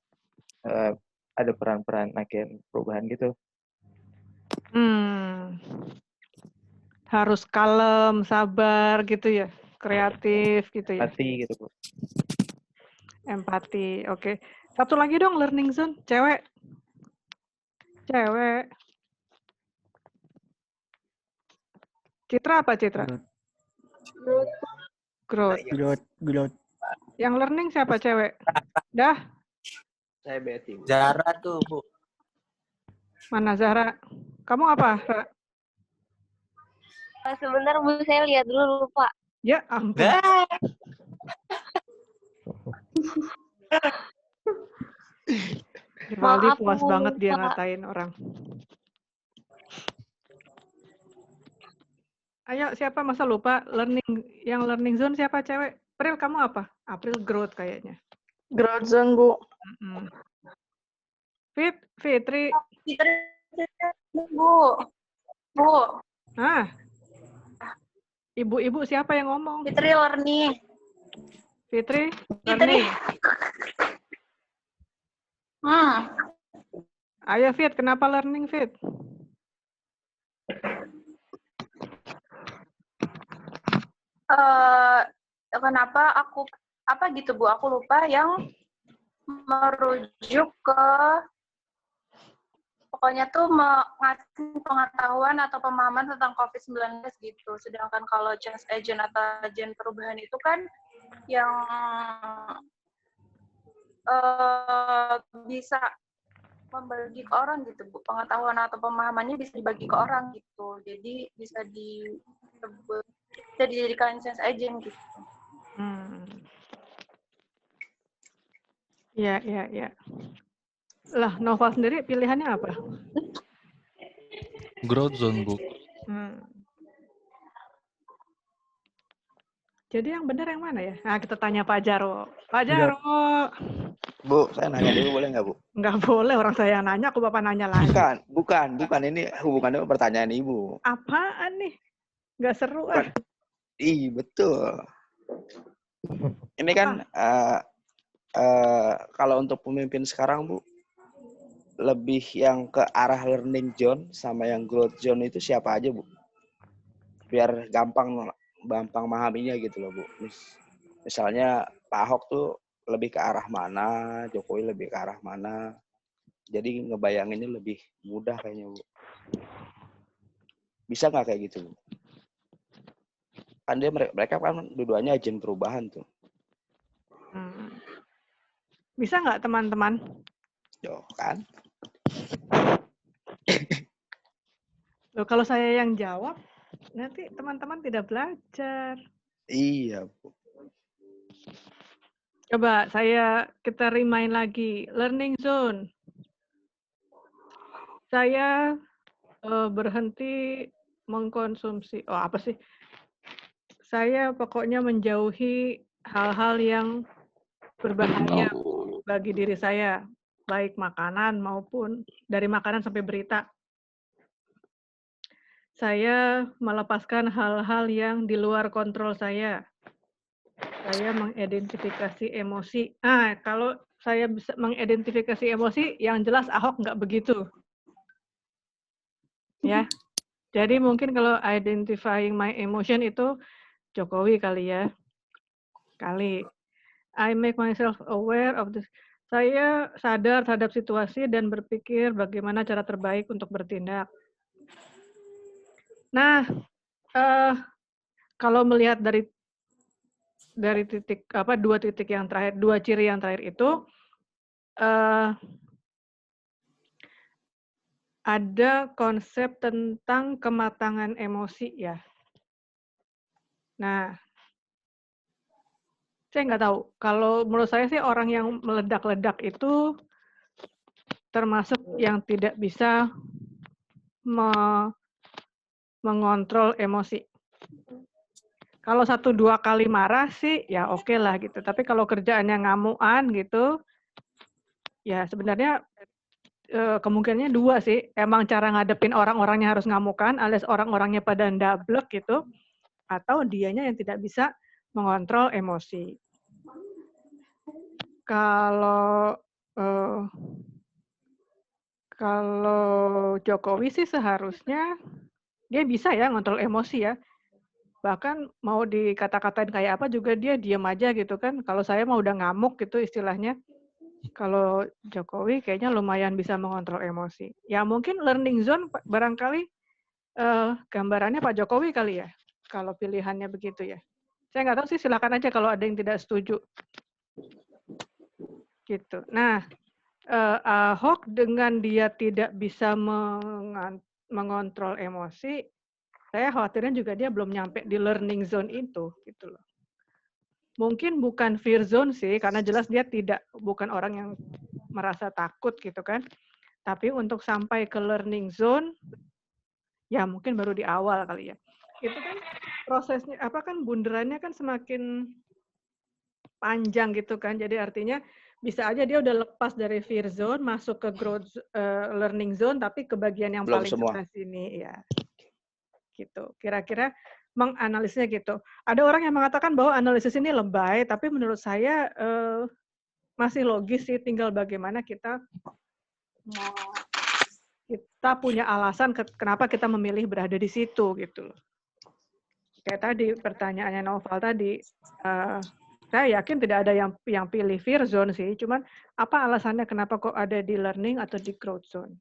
ada peran-peran agen perubahan gitu. Harus kalem, sabar gitu ya, kreatif gitu ya. Empati gitu, Bu. Empati, oke. Satu lagi dong learning zone, cewek. Citra apa Citra? Growth. Yang learning siapa cewek? Dah? Saya Betty. Zara tuh, Bu. Mana Zahra? Kamu apa, Ra? Sebentar Bu, saya lihat dulu lupa. Ya ampun. Rivaldi Maaf, puas Bu, banget dia lupa. ngatain orang. Ayo, siapa masa lupa? Yang learning zone siapa cewek? April, kamu apa? April growth kayaknya. Growth zone, Bu. Fitri. Bu. Ibu-ibu siapa yang ngomong? Fitri learning. Fitri learning. Ayo Fit, kenapa learning Fit? Kenapa apa gitu Bu? Aku lupa yang merujuk ke pokoknya tuh ngasih pengetahuan atau pemahaman tentang COVID-19 gitu. Sedangkan kalau change agent atau agen perubahan itu kan yang bisa membagi ke orang gitu, Bu. Pengetahuan atau pemahamannya bisa dibagi ke orang gitu. Jadi bisa dijadikan change agent gitu. Iya. Lah, Nova sendiri pilihannya apa? Growth zone, Bu. Jadi yang benar yang mana ya? Nah, kita tanya Pak Jarwo. Pak Jarwo. Bu, saya nanya dulu boleh nggak, Bu? Nggak boleh, orang saya yang nanya, aku Bapak nanya lagi. Bukan. Ini hubungannya sama pertanyaan Ibu. Apaan nih? Nggak seru ah. Betul. Ini kan kalau untuk pemimpin sekarang, Bu, lebih yang ke arah learning zone sama yang growth zone itu siapa aja, Bu? Biar gampang memahaminya gitu loh, Bu. Misalnya Pak Ahok tuh lebih ke arah mana, Jokowi lebih ke arah mana. Jadi ngebayanginnya lebih mudah kayaknya, Bu. Bisa nggak kayak gitu, Bu? Kan mereka kan dua-duanya agen perubahan tuh. Bisa nggak teman-teman? Yo, kan? Loh, kalau saya yang jawab, nanti teman-teman tidak belajar. Iya, Bu. Coba kita remind lagi. Learning zone. Saya berhenti mengkonsumsi. Oh, apa sih? Saya pokoknya menjauhi hal-hal yang berbahaya bagi diri saya, baik makanan maupun dari makanan sampai berita. Saya melepaskan hal-hal yang di luar kontrol saya. Saya mengidentifikasi emosi. Kalau saya bisa mengidentifikasi emosi, yang jelas Ahok nggak begitu. Ya, jadi mungkin kalau identifying my emotion itu Jokowi kali ya. I make myself aware of this. Saya sadar terhadap situasi dan berpikir bagaimana cara terbaik untuk bertindak. Nah, kalau melihat dari titik dua titik yang terakhir, dua ciri yang terakhir itu ada konsep tentang kematangan emosi ya. Nah, saya nggak tahu. Kalau menurut saya sih orang yang meledak-ledak itu termasuk yang tidak bisa mengontrol emosi. Kalau 1-2 kali marah sih ya oke lah gitu. Tapi kalau kerjaannya ngamuan gitu, ya sebenarnya kemungkinannya 2 sih. Emang cara ngadepin orang-orangnya harus ngamukan, alias orang-orangnya pada ndablek gitu, atau dianya yang tidak bisa mengontrol emosi. Kalau Jokowi sih seharusnya dia bisa ya ngontrol emosi ya. Bahkan mau dikata-katain kayak apa juga dia diam aja gitu kan. Kalau saya mau udah ngamuk gitu istilahnya. Kalau Jokowi kayaknya lumayan bisa mengontrol emosi. Ya mungkin learning zone barangkali gambarannya Pak Jokowi kali ya. Kalau pilihannya begitu ya. Saya nggak tahu sih, silakan aja kalau ada yang tidak setuju. Gitu. Nah, Ahok dengan dia tidak bisa mengontrol emosi, saya khawatirnya juga dia belum nyampe di learning zone itu, gitu loh. Mungkin bukan fear zone sih, karena jelas dia bukan orang yang merasa takut gitu kan. Tapi untuk sampai ke learning zone, ya mungkin baru di awal kali ya. Itu kan prosesnya, bunderannya kan semakin panjang gitu kan. Jadi artinya bisa aja dia udah lepas dari fear zone, masuk ke growth learning zone, tapi ke bagian yang Belum paling semua. sebelah sini ya. Gitu. Kira-kira menganalisisnya gitu. Ada orang yang mengatakan bahwa analisis ini lebay, tapi menurut saya masih logis sih, tinggal bagaimana kita punya alasan kenapa kita memilih berada di situ gitu loh. Kayak tadi pertanyaannya Noval tadi, saya yakin tidak ada yang pilih fear zone sih, cuman apa alasannya kenapa kok ada di learning atau di growth zone?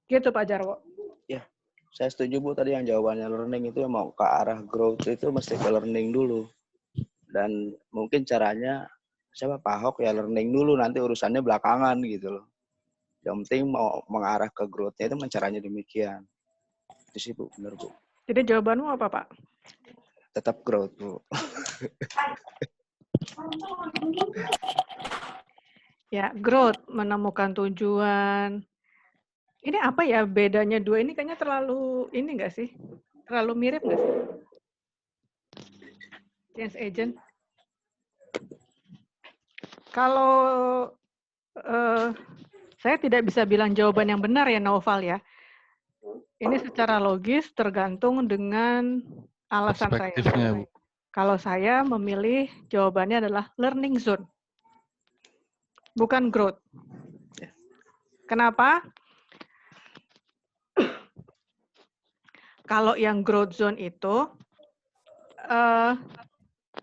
Gitu Pak Jarwo. Ya, saya setuju Bu tadi yang jawabannya learning itu mau ke arah growth itu mesti ke learning dulu. Dan mungkin caranya Pak Ahok ya learning dulu, nanti urusannya belakangan gitu loh. Yang penting mau mengarah ke growth-nya itu caranya demikian. Itu sih Bu, benar Bu. Jadi jawabanmu apa Pak? Tetap growth Bu. Ya, growth, menemukan tujuan. Ini apa ya bedanya dua ini, kayaknya terlalu ini nggak sih? Terlalu mirip nggak sih? Change agent. Kalau saya tidak bisa bilang jawaban yang benar ya Noval ya. Ini secara logis tergantung dengan alasan saya. Bu. Kalau saya memilih jawabannya adalah learning zone. Bukan growth. Kenapa? Kalau yang growth zone itu,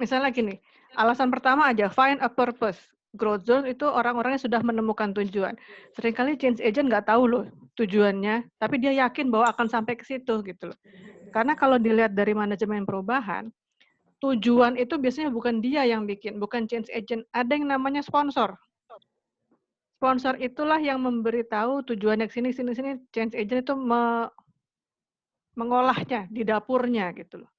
misalnya gini, alasan pertama aja, find a purpose. Growth zone itu orang-orangnya sudah menemukan tujuan. Seringkali change agent nggak tahu loh tujuannya, tapi dia yakin bahwa akan sampai ke situ gitu loh. Karena kalau dilihat dari manajemen perubahan, tujuan itu biasanya bukan dia yang bikin, bukan change agent. Ada yang namanya sponsor. Sponsor itulah yang memberitahu tujuannya ke sini. Change agent itu mengolahnya di dapurnya gitu loh.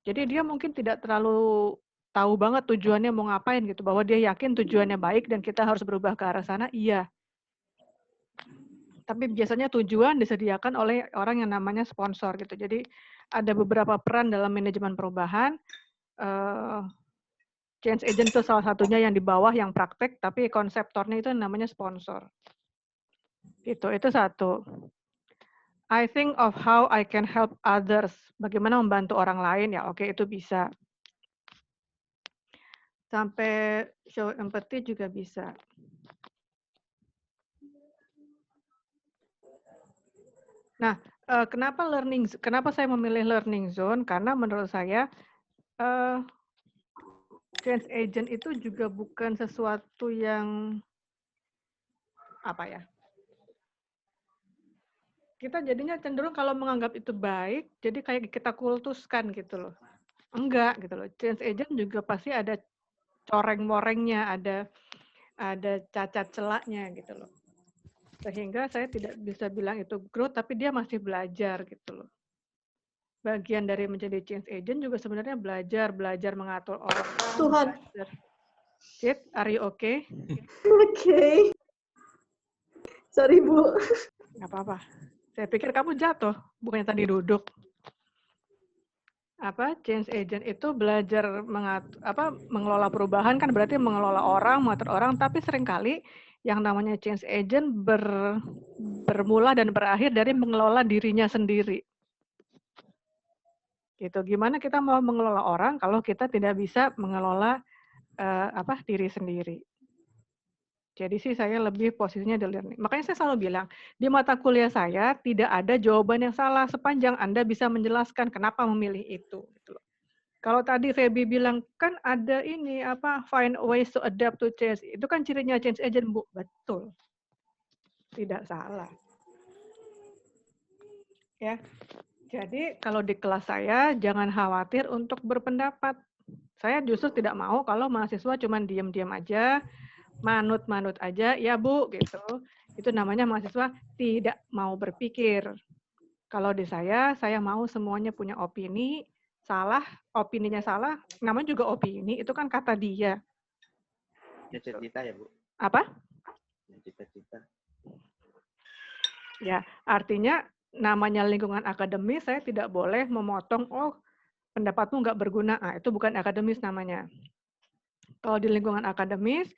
Jadi dia mungkin tidak terlalu tahu banget tujuannya mau ngapain gitu, bahwa dia yakin tujuannya baik dan kita harus berubah ke arah sana, iya. Tapi biasanya tujuan disediakan oleh orang yang namanya sponsor gitu. Jadi ada beberapa peran dalam manajemen perubahan. Change agent itu salah satunya yang di bawah yang praktek, tapi konseptornya itu namanya sponsor. Gitu, itu satu. I think of how I can help others. Bagaimana membantu orang lain, ya oke itu bisa. Sampai show empathy juga bisa. Nah, kenapa saya memilih learning zone? Karena menurut saya change agent itu juga bukan sesuatu yang apa ya? Kita jadinya cenderung kalau menganggap itu baik, jadi kayak kita kultuskan gitu loh. Enggak gitu loh. Change agent juga pasti ada coreng-morengnya, ada cacat celaknya gitu loh. Sehingga saya tidak bisa bilang itu growth, tapi dia masih belajar gitu loh. Bagian dari menjadi change agent juga sebenarnya belajar mengatur orang. Tuhan. Cid, are you okay? Oke. Sorry, Bu. Nggak apa-apa. Saya pikir kamu jatuh, bukannya tadi duduk. Change agent itu belajar mengelola perubahan, kan berarti mengelola orang, mengatur orang, tapi seringkali yang namanya change agent bermula dan berakhir dari mengelola dirinya sendiri. Gitu. Gimana kita mau mengelola orang kalau kita tidak bisa mengelola diri sendiri. Jadi sih saya lebih posisinya di learning. Makanya saya selalu bilang, di mata kuliah saya tidak ada jawaban yang salah sepanjang Anda bisa menjelaskan kenapa memilih itu. Gitu loh. Kalau tadi Feby bilang, kan ada ini, find ways to adapt to change. Itu kan cirinya change agent, Bu. Betul. Tidak salah. Ya. Jadi kalau di kelas saya, jangan khawatir untuk berpendapat. Saya justru tidak mau kalau mahasiswa cuma diam-diam aja, manut-manut aja, ya Bu, gitu. Itu namanya mahasiswa tidak mau berpikir. Kalau di saya mau semuanya punya opini, opininya salah, namanya juga opini, itu kan kata dia. Cita-cita ya, Bu? Apa? Cita-cita. Ya, artinya namanya lingkungan akademis, saya tidak boleh memotong, pendapatmu nggak berguna, itu bukan akademis namanya. Kalau di lingkungan akademis,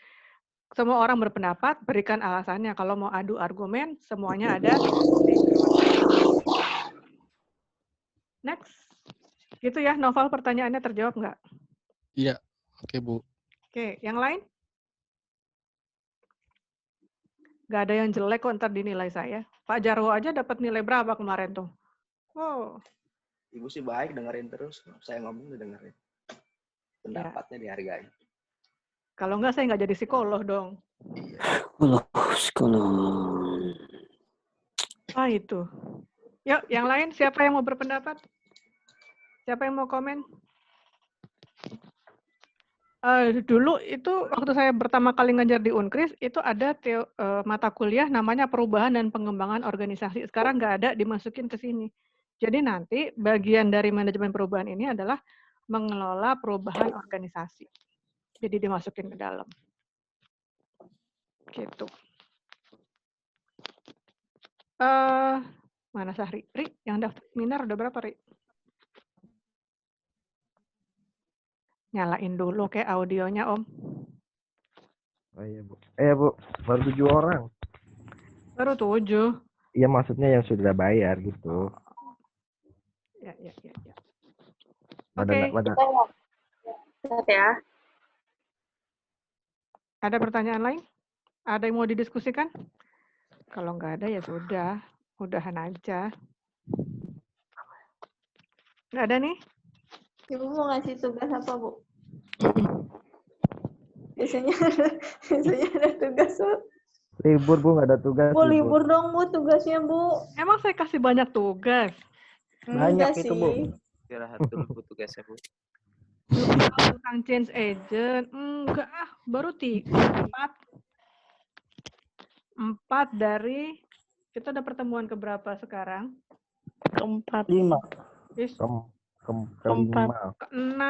semua orang berpendapat, berikan alasannya. Kalau mau adu argumen, semuanya ada. Next. Gitu ya, Novel, pertanyaannya terjawab nggak? Iya, oke Bu. Oke, yang lain? Nggak ada yang jelek kok ntar dinilai saya. Pak Jarwo aja dapat nilai berapa kemarin tuh? Oh. Ibu sih baik, dengerin terus. Saya ngomong dengerin. Pendapatnya dihargai. Kalau enggak, saya nggak jadi psikolog dong. Psikolog. Itu. Yuk, yang lain siapa yang mau berpendapat? Siapa yang mau komen? Dulu itu waktu saya pertama kali ngajar di Unkris, itu ada mata kuliah namanya perubahan dan pengembangan organisasi. Sekarang nggak ada, dimasukin ke sini. Jadi nanti bagian dari manajemen perubahan ini adalah mengelola perubahan organisasi. Jadi dimasukin ke dalam. Gitu. Mana Sahri? Ri, yang daftar seminar udah berapa, Ri? Nyalain dulu kayak audionya, Om. Oh iya, Bu. Bu, baru 7 orang. Baru 7. Iya, maksudnya yang sudah bayar gitu. Ya. Oke. Ya. Ada pertanyaan lain? Ada yang mau didiskusikan? Kalau nggak ada ya sudah, udahan aja. Nggak ada nih? Ibu mau ngasih tugas apa, Bu? Biasanya ada tugas, Bu. Libur, Bu, nggak ada tugas. Bu, libur dong, Bu, tugasnya, Bu. Emang saya kasih banyak tugas? Banyak itu, Bu. Istirahat dulu, Bu, tugasnya, Bu. Tentang change agent, enggak, baru 4 dari, kita udah pertemuan keberapa sekarang? Keempat. 5. Keempat. Ke-6.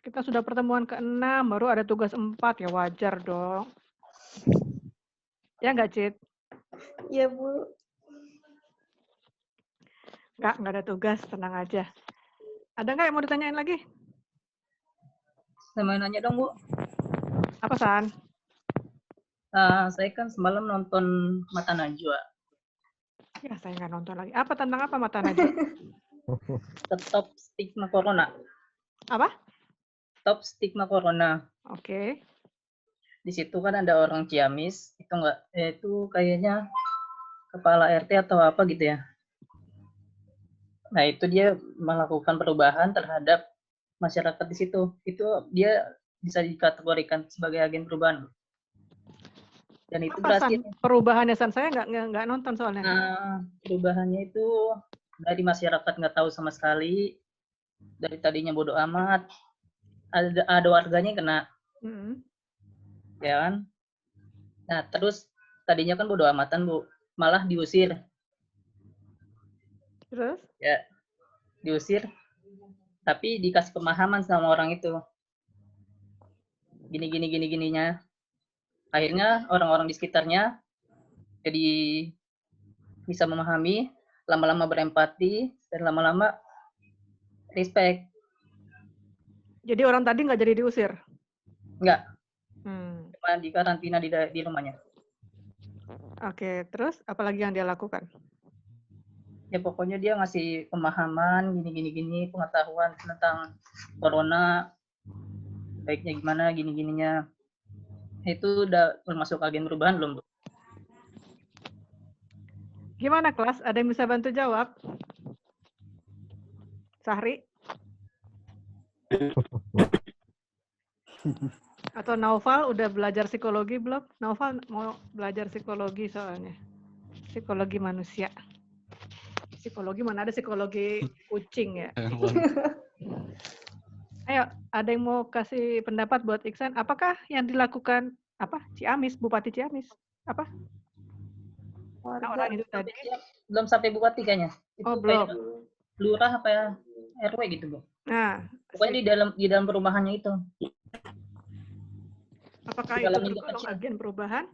Kita sudah pertemuan ke-6, baru ada tugas 4, ya wajar dong. Ya nggak, Cid? Iya, Bu. Nggak ada tugas, tenang aja. Ada nggak yang mau ditanyain lagi? Saya mau nanya dong, Bu. Apa, San? Saya kan semalam nonton Mata Najwa. Ya, saya nggak nonton lagi. Apa, tentang apa Mata Najwa? Top stigma corona. Apa? Top stigma corona. Oke. Di situ kan ada orang Ciamis, itu kayaknya kepala RT atau apa gitu ya. Nah, itu dia melakukan perubahan terhadap masyarakat di situ. Itu dia bisa dikategorikan sebagai agen perubahan. Dan itu Apa, San? berarti Perubahannya, San? Saya nggak nonton soalnya. perubahannya itu dari masyarakat nggak tahu sama sekali, dari tadinya bodoh amat, ada warganya yang kena, ya kan? Nah, terus tadinya kan bodoh amatan, Bu, malah diusir. Terus? Ya, diusir, tapi dikasih pemahaman sama orang itu. Gininya. Akhirnya orang-orang di sekitarnya jadi bisa memahami, lama-lama berempati, dan lama-lama respect. Jadi orang tadi nggak jadi diusir? Nggak. Cuma di karantina di rumahnya. Oke, terus apalagi yang dia lakukan? Ya pokoknya dia ngasih pemahaman, gini, pengetahuan tentang corona, baiknya gimana, gininya. Itu udah termasuk agen perubahan belum, Bu? Gimana kelas? Ada yang bisa bantu jawab? Sahri? Atau Naufal udah belajar psikologi belum? Naufal mau belajar psikologi soalnya. Psikologi manusia. Psikologi mana ada psikologi kucing ya? Ayo, ada yang mau kasih pendapat buat Iksan? Apakah yang dilakukan Ciamis, Bupati Ciamis? Apa? Orang itu tadi. Belum sampai bupati kayaknya. Itu belum. Lurah apa ya? RW gitu, Bu. Nah, pokoknya di dalam perumahannya itu. Apakah itu tergolong agen perubahan?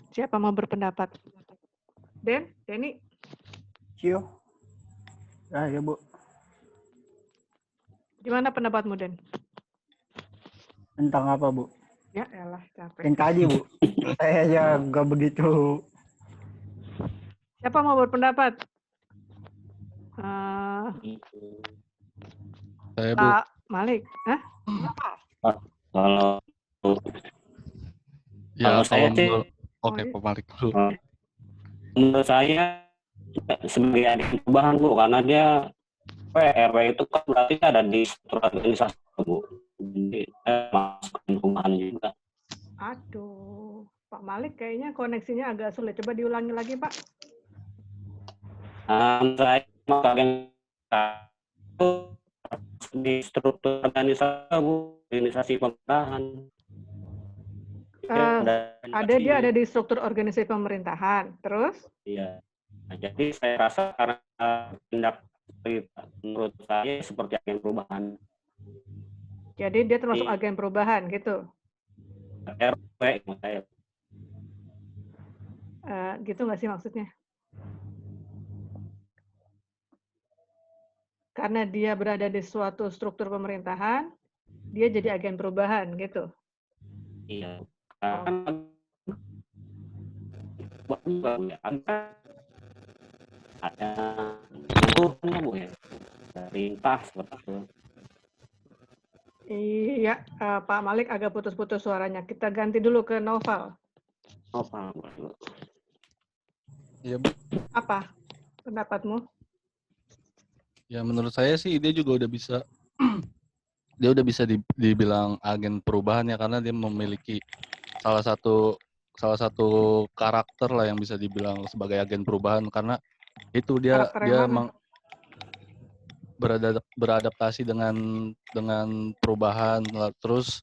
Siapa mau berpendapat? Denny? Ya, Bu. Gimana pendapatmu, Den? Tentang apa, Bu? Ya elah, capek. Yang tadi, Bu. Saya aja nggak begitu. Siapa mau berpendapat? Saya, Bu. Pak Malik. Hah? Kalau Ya, saya sih, oke, Pak Malik dulu. Menurut saya sebagai agen perubahan, Bu, karena dia RW itu kan berarti ada di struktur organisasi, Bu. Jadi masuk ke perumahan juga. Aduh, Pak Malik kayaknya koneksinya agak sulit. Coba diulangi lagi, Pak. Saya agen di struktur organisasi, Bu, organisasi pemerintahan. Dia ada di struktur organisasi pemerintahan. Terus? Iya. Nah, jadi saya rasa karena tindak menurut saya seperti agen perubahan. Jadi dia termasuk agen perubahan gitu? RW saya. Gitu nggak sih maksudnya? Karena dia berada di suatu struktur pemerintahan, dia jadi agen perubahan gitu? Iya. Ada Bu ya, perintah seperti itu. Iya, Pak Malik agak putus-putus suaranya. Kita ganti dulu ke Noval. Noval. Iya, Bu. Apa pendapatmu? Ya menurut saya sih dia juga udah bisa dia udah bisa dibilang agen perubahan ya, karena dia memiliki salah satu karakter lah yang bisa dibilang sebagai agen perubahan, karena itu dia beradaptasi dengan perubahan, terus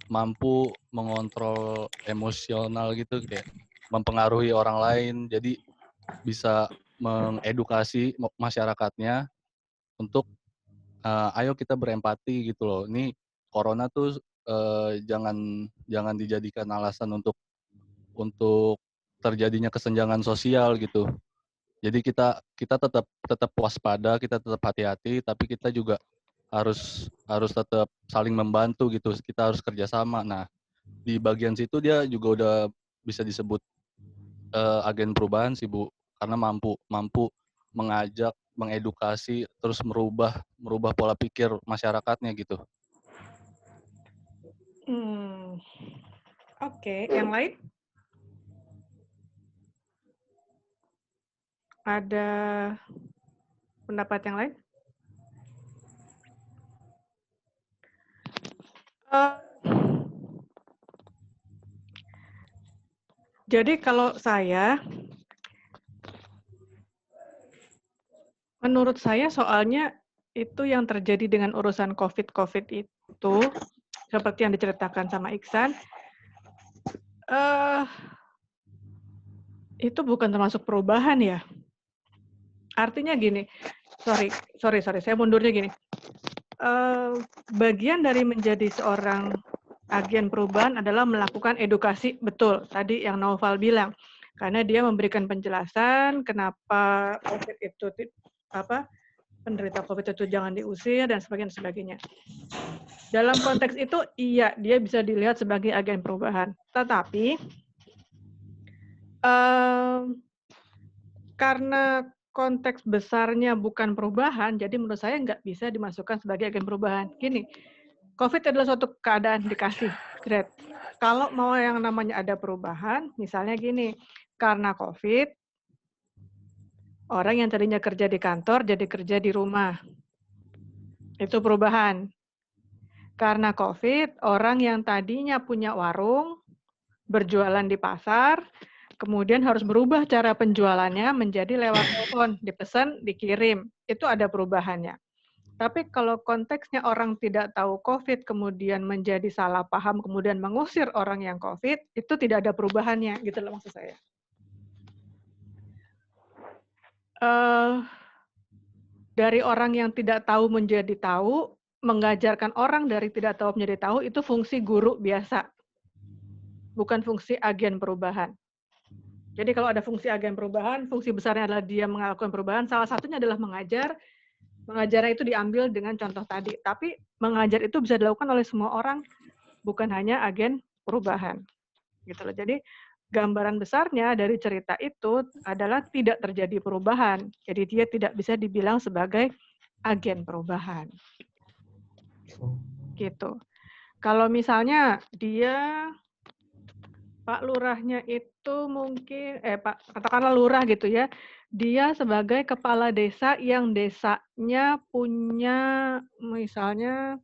mampu mengontrol emosional gitu, kayak mempengaruhi orang lain, jadi bisa mengedukasi masyarakatnya untuk ayo kita berempati gitu loh. Ini corona tuh jangan dijadikan alasan untuk terjadinya kesenjangan sosial gitu. Jadi kita tetap waspada, kita tetap hati-hati, tapi kita juga harus tetap saling membantu gitu. Kita harus kerjasama. Nah, di bagian situ dia juga udah bisa disebut agen perubahan sih Bu, karena mampu mengajak, mengedukasi, terus merubah pola pikir masyarakatnya gitu. Oke, yang lain? Ada pendapat yang lain? Jadi kalau menurut saya soalnya itu yang terjadi dengan urusan COVID itu, seperti yang diceritakan sama Iksan, itu bukan termasuk perubahan ya. Artinya gini, sorry, saya mundurnya gini. Bagian dari menjadi seorang agen perubahan adalah melakukan edukasi, betul, tadi yang Naufal bilang. Karena dia memberikan penjelasan kenapa COVID itu penderita COVID itu jangan diusir dan sebagainya. Dalam konteks itu, iya, dia bisa dilihat sebagai agen perubahan. Tetapi karena konteks besarnya bukan perubahan, jadi menurut saya nggak bisa dimasukkan sebagai agen perubahan. Gini, COVID adalah suatu keadaan dikasih, great. Kalau mau yang namanya ada perubahan, misalnya gini, karena COVID, orang yang tadinya kerja di kantor jadi kerja di rumah. Itu perubahan. Karena COVID, orang yang tadinya punya warung, berjualan di pasar, kemudian harus berubah cara penjualannya menjadi lewat telepon, dipesan, dikirim. Itu ada perubahannya. Tapi kalau konteksnya orang tidak tahu COVID, kemudian menjadi salah paham, kemudian mengusir orang yang COVID, itu tidak ada perubahannya, gitu loh maksud saya. Dari orang yang tidak tahu menjadi tahu, mengajarkan orang dari tidak tahu menjadi tahu, itu fungsi guru biasa. Bukan fungsi agen perubahan. Jadi kalau ada fungsi agen perubahan, fungsi besarnya adalah dia melakukan perubahan, salah satunya adalah mengajar. Mengajarnya itu diambil dengan contoh tadi. Tapi mengajar itu bisa dilakukan oleh semua orang, bukan hanya agen perubahan. Gitu loh. Jadi gambaran besarnya dari cerita itu adalah tidak terjadi perubahan. Jadi dia tidak bisa dibilang sebagai agen perubahan. Gitu. Kalau misalnya dia Pak Lurahnya itu mungkin, katakanlah lurah gitu ya, dia sebagai kepala desa yang desanya punya misalnya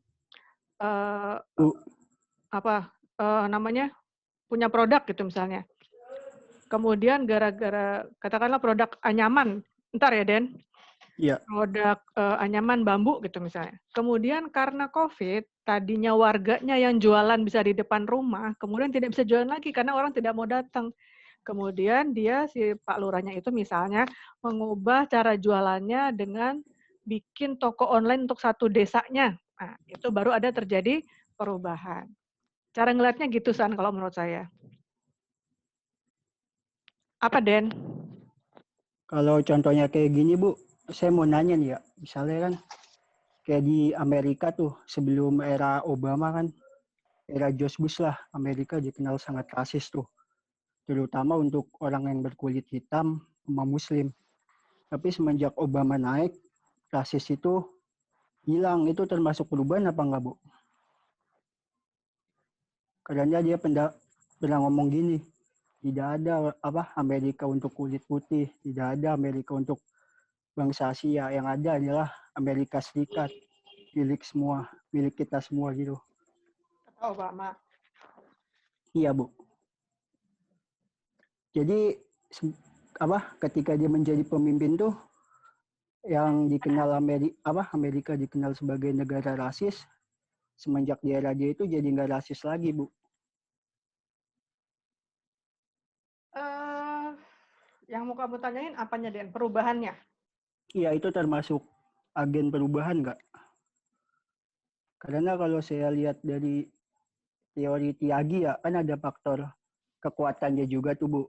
punya produk gitu misalnya. Kemudian gara-gara katakanlah produk anyaman, ntar ya Den, Iya. produk anyaman bambu gitu misalnya. Kemudian karena COVID, tadinya warganya yang jualan bisa di depan rumah, kemudian tidak bisa jualan lagi karena orang tidak mau datang. Kemudian dia, si Pak Lurahnya itu misalnya mengubah cara jualannya dengan bikin toko online untuk satu desanya. Nah, itu baru ada terjadi perubahan. Cara ngelihatnya gitu, San, kalau menurut saya. Apa, Den? Kalau contohnya kayak gini, Bu, saya mau nanya nih ya. Misalnya kan kayak di Amerika tuh, sebelum era Obama kan, era George Bush lah, Amerika dikenal sangat rasis tuh. Terutama untuk orang yang berkulit hitam sama Muslim. Tapi semenjak Obama naik, rasis itu hilang. Itu termasuk perubahan apa enggak, Bu? Karena dia pernah ngomong gini, tidak ada Amerika untuk kulit putih, tidak ada Amerika untuk bangsa Asia, yang ada adalah Amerika Serikat, milik kita semua gitu. Obama. Iya, Bu. Jadi ketika dia menjadi pemimpin tuh yang dikenal Amerika dikenal sebagai negara rasis, semenjak di era dia itu jadi nggak rasis lagi, Bu. Yang mau kamu tanyain apanya, Den? Perubahannya? Iya, itu termasuk agen perubahan nggak? Karena kalau saya lihat dari teori Tyagi ya, kan ada faktor kekuatannya juga tuh Bu.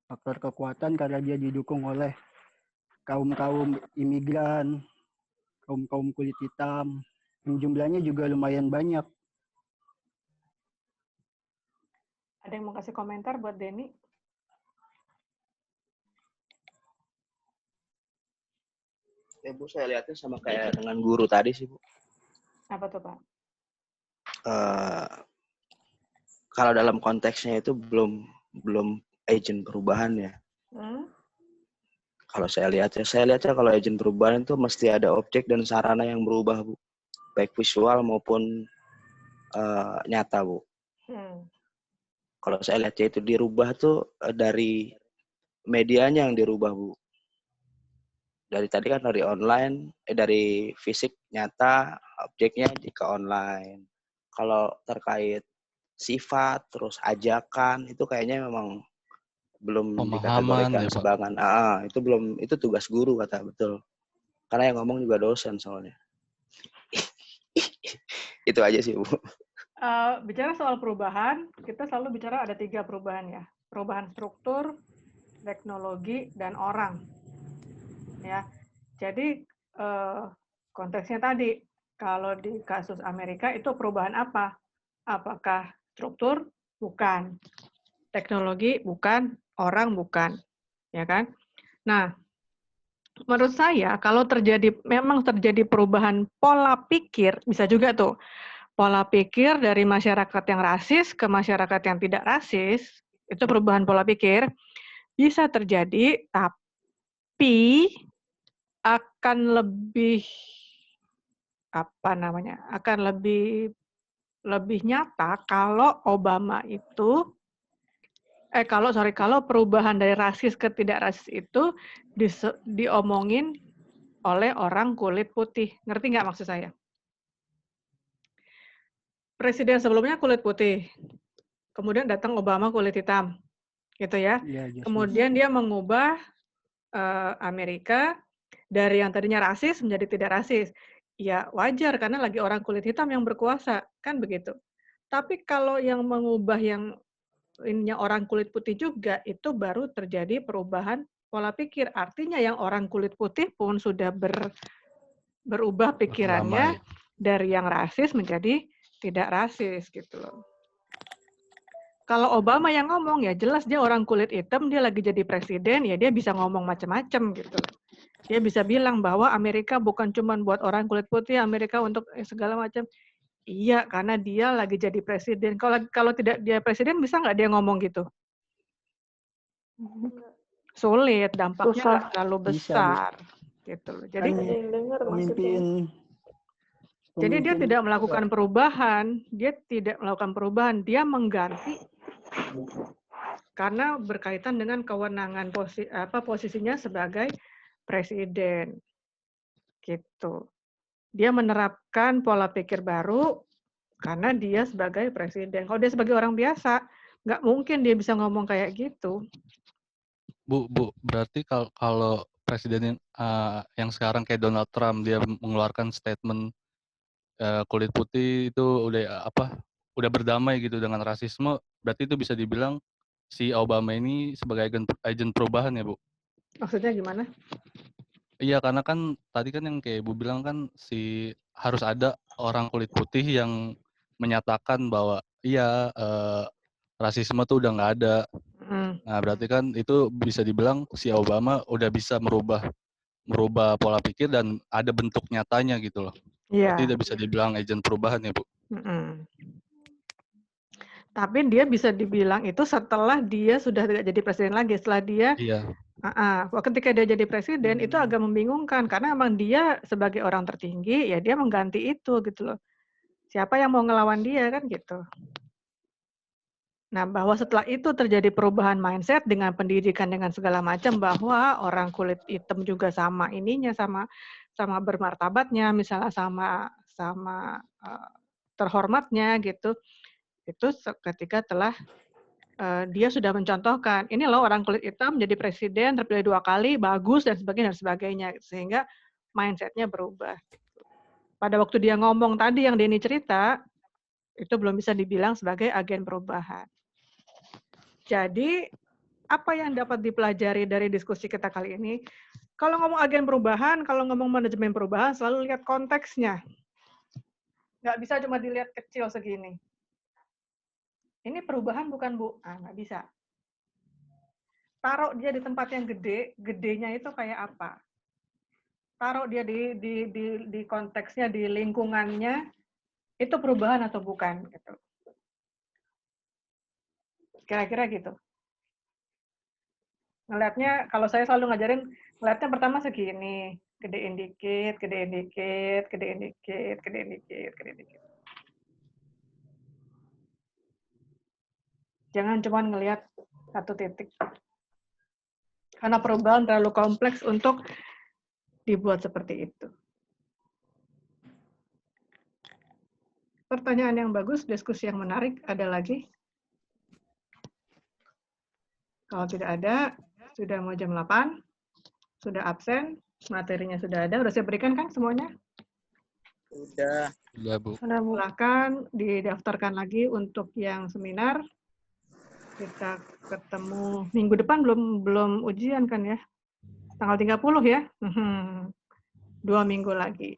Faktor kekuatan karena dia didukung oleh kaum-kaum imigran, kaum-kaum kulit hitam, yang jumlahnya juga lumayan banyak. Ada yang mau kasih komentar buat Denny? Ya Bu, saya lihatnya sama kayak dengan guru tadi sih Bu. Apa tuh Pak? Kalau dalam konteksnya itu belum agent perubahan ya. Kalau saya lihatnya kalau agent perubahan itu mesti ada objek dan sarana yang berubah Bu, baik visual maupun nyata Bu. Kalau saya lihatnya itu dirubah tuh dari medianya yang dirubah Bu. Dari tadi kan dari online, dari fisik nyata, objeknya ke online. Kalau terkait sifat, terus ajakan, itu kayaknya memang belum Pemahaman dikategorikan ya Pak. sebagai itu tugas guru kata betul. Karena yang ngomong juga dosen soalnya. Itu aja sih Bu. Bicara soal perubahan, kita selalu bicara ada 3 perubahan ya. Perubahan struktur, teknologi, dan orang. Ya, jadi konteksnya tadi, kalau di kasus Amerika itu perubahan apa? Apakah struktur? Bukan. Teknologi? Bukan. Orang? Bukan. Ya kan? Nah, menurut saya kalau memang terjadi perubahan pola pikir, bisa juga tuh pola pikir dari masyarakat yang rasis ke masyarakat yang tidak rasis, itu perubahan pola pikir bisa terjadi, tapi akan lebih akan lebih nyata kalau kalau perubahan dari rasis ke tidak rasis itu diomongin oleh orang kulit putih. Ngerti nggak maksud saya? Presiden sebelumnya kulit putih, kemudian datang Obama kulit hitam, gitu ya. Kemudian dia mengubah Amerika dari yang tadinya rasis menjadi tidak rasis. Ya wajar karena lagi orang kulit hitam yang berkuasa, kan begitu. Tapi kalau yang mengubah yang ininya orang kulit putih juga, itu baru terjadi perubahan pola pikir. Artinya yang orang kulit putih pun sudah berubah pikirannya dari yang rasis menjadi tidak rasis gitu loh. Kalau Obama yang ngomong ya jelas dia orang kulit hitam, dia lagi jadi presiden, ya dia bisa ngomong macam-macam gitu. Dia bisa bilang bahwa Amerika bukan cuma buat orang kulit putih, Amerika untuk segala macam. Iya, karena dia lagi jadi presiden. Kalau tidak dia presiden, bisa nggak dia ngomong gitu? Sulit, dampaknya nggak terlalu besar. Gitu loh. Jadi jadi dia tidak melakukan perubahan, dia mengganti karena berkaitan dengan kewenangan posisinya sebagai presiden. Gitu. Dia menerapkan pola pikir baru karena dia sebagai presiden. Kalau dia sebagai orang biasa, nggak mungkin dia bisa ngomong kayak gitu. Bu, berarti kalau presiden yang sekarang kayak Donald Trump, dia mengeluarkan statement kulit putih itu udah berdamai gitu dengan rasisme, berarti itu bisa dibilang si Obama ini sebagai agen perubahan ya Bu? Maksudnya gimana? Iya, karena kan tadi kan yang kayak Ibu bilang kan harus ada orang kulit putih yang menyatakan bahwa iya rasisme tuh udah nggak ada. Nah, berarti kan itu bisa dibilang si Obama udah bisa merubah pola pikir dan ada bentuk nyatanya gitu loh. Iya. Berarti udah bisa dibilang agen perubahan ya Bu? Tapi dia bisa dibilang itu setelah dia sudah tidak jadi presiden lagi. Setelah dia ketika dia jadi presiden itu agak membingungkan karena emang dia sebagai orang tertinggi ya dia mengganti itu gitu loh. Siapa yang mau ngelawan dia kan gitu. Nah, bahwa setelah itu terjadi perubahan mindset dengan pendidikan dengan segala macam bahwa orang kulit hitam juga sama ininya sama bermartabatnya, misalnya sama terhormatnya gitu. Itu ketika telah dia sudah mencontohkan, ini loh orang kulit hitam jadi presiden, terpilih 2 kali, bagus, dan sebagainya. Sehingga mindset-nya berubah. Pada waktu dia ngomong tadi yang Denny cerita, Itu belum bisa dibilang sebagai agen perubahan. Jadi, apa yang dapat dipelajari dari diskusi kita kali ini? Kalau ngomong agen perubahan, kalau ngomong manajemen perubahan, selalu lihat konteksnya. Nggak bisa cuma dilihat kecil segini. Ini perubahan bukan, Bu? Nggak bisa. Taruh dia di tempat yang gede, gedenya itu kayak apa? Taruh dia di konteksnya, di lingkungannya, itu perubahan atau bukan? Gitu. Kira-kira gitu. Ngelihatnya, kalau saya selalu ngajarin, ngelihatnya pertama segini, gedein dikit, gedein dikit, gedein dikit, gedein dikit, gedein dikit. Jangan cuma ngelihat satu titik. Karena perubahan terlalu kompleks untuk dibuat seperti itu. Pertanyaan yang bagus, diskusi yang menarik, ada lagi? Kalau tidak ada, sudah mau jam 8, sudah absen, materinya sudah ada, sudah saya berikan kan semuanya? Udah. Udah, Bu. Sudah, silakan didaftarkan lagi untuk yang seminar. Kita ketemu minggu depan, belum ujian kan ya? Tanggal 30 ya? 2 minggu lagi.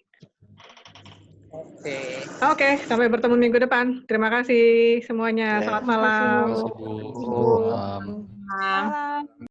Oke, sampai bertemu minggu depan. Terima kasih semuanya. Selamat malam. Terima kasih, Bu. Selamat malam. Malam.